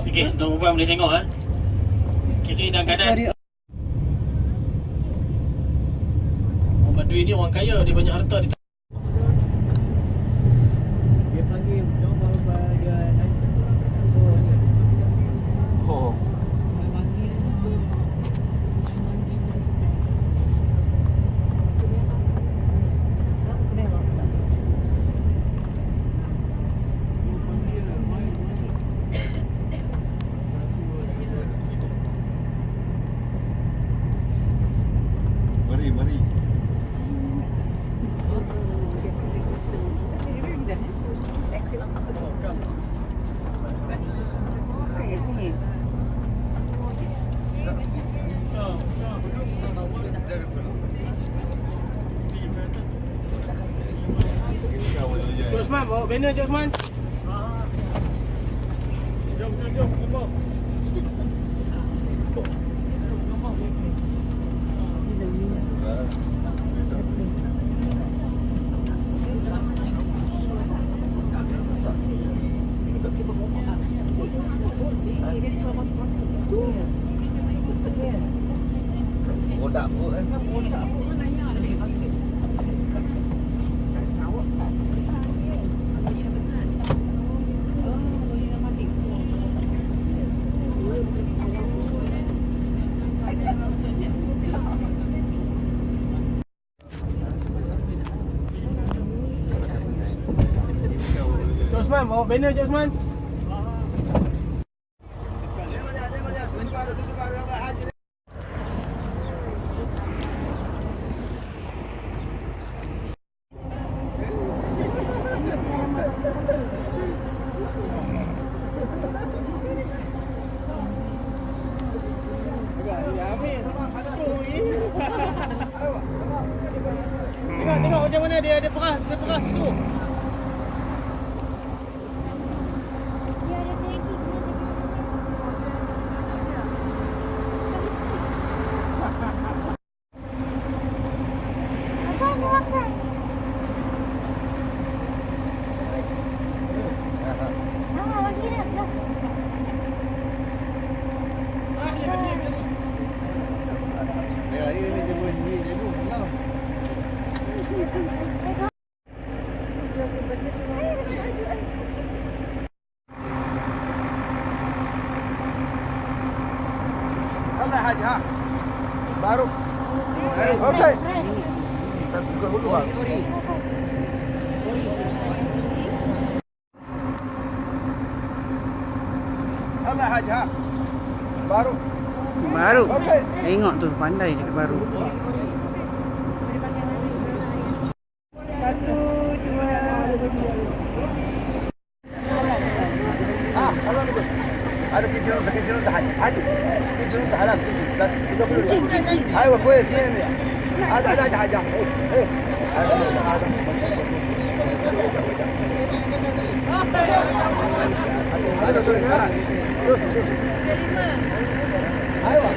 Okey, Tuan Puan boleh tengok kiri dan kanan. Orang Badui ni orang kaya, dia banyak harta dia. Dia panggil orang bagian Oh. Mari. Cik Osman, bawa banner Cik Osman. Jom. Cik Osman, bawa banner Cik Osman. Tengok macam mana dia perah susu. Mana Haji ha? Baru. Okey. Saya buka dulu bang. Mana Haji ha? Baru. Baru. Okey. Tengok tu, pandai cakap baru. 1, 2, 3. Ah, kalau هذا كيجيرون تحت عادي كيجيرون تحت ايوه كويس 100% هذا حاجه ايه هذا شوف ايوه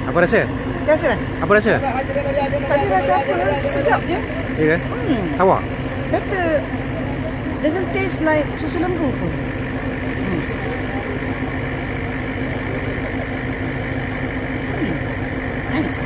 Apa rasa? Biasa lah. Apa rasa? Tadi rasa apa? Sedap je. Ya ke? Awak? Better. Doesn't taste like susu lembu pun. Nice.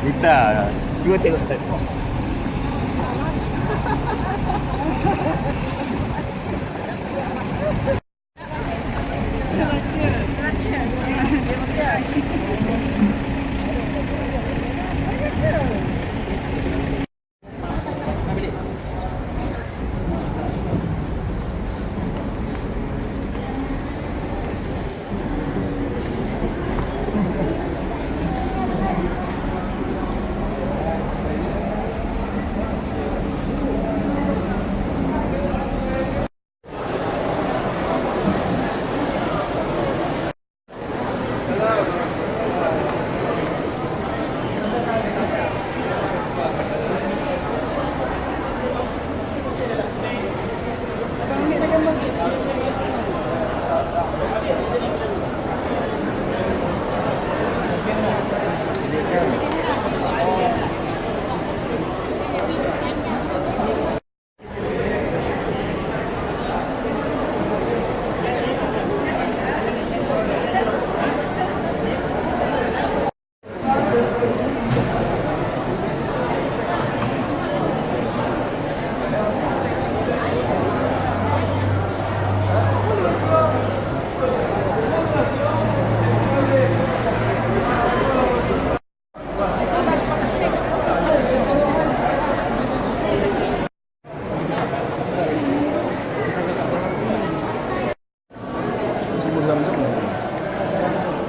Kita cuba tengok saya.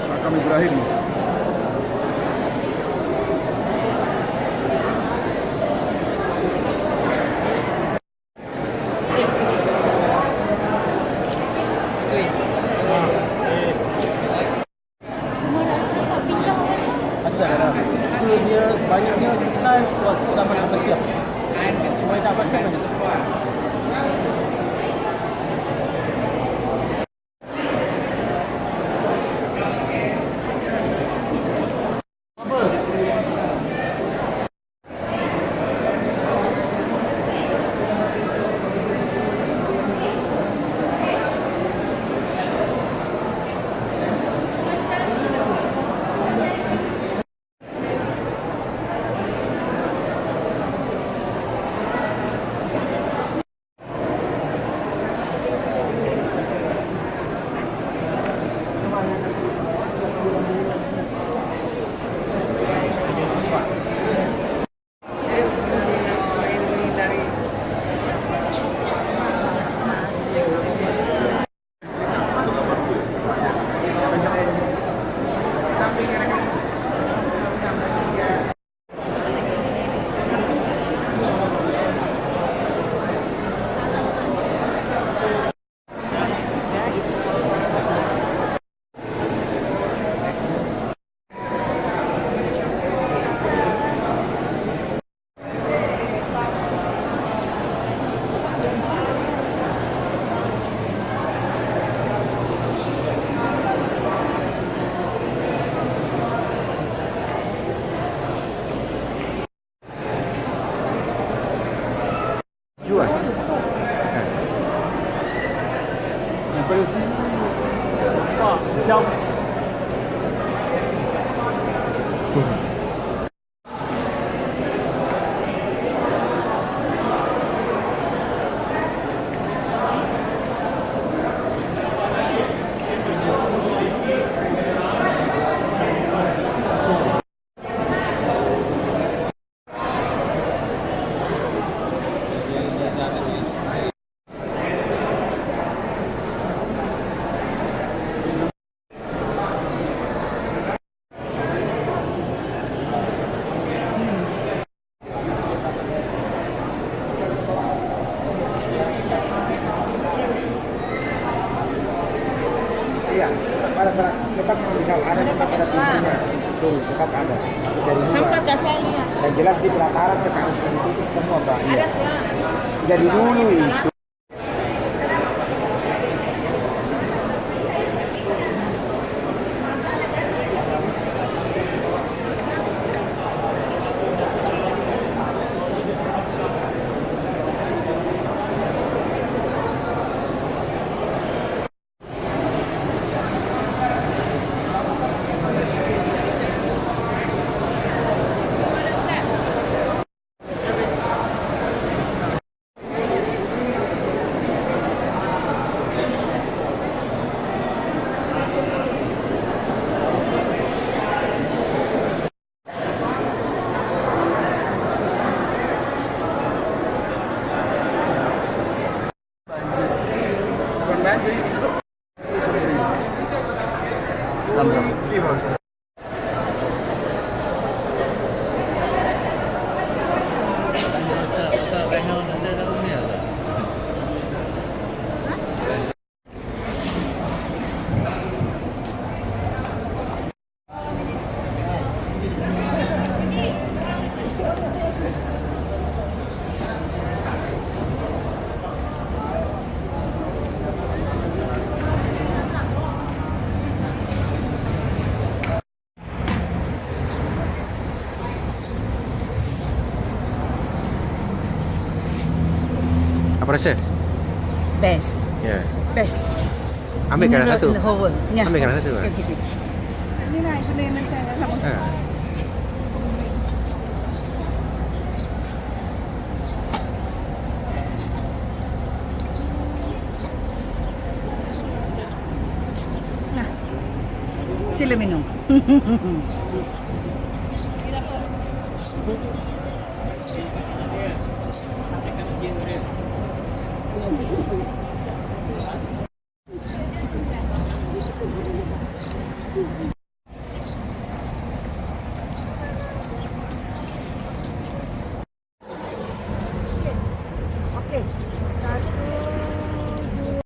Makam Ibrahim. Dia banyaknya stars waktu zaman Abbasiyah. Mulai Abbasiyah banyak. tetap bisa ada, tetap ada pintunya. Betul, tetap ada. Dari luar. Sempat gak saya lihat? Dan jelas di pelataran sekarang ditutup semua, Pak. Ada selang. Dari dulu itu. Apa rasa? Best. Ya. Best. Ambil kerana satu. In the whole world. Yeah. Ambil kerana satu. Okay, okay. Ini lah, itu yang saya sama. Ha. Nah. Sila minum. Okay.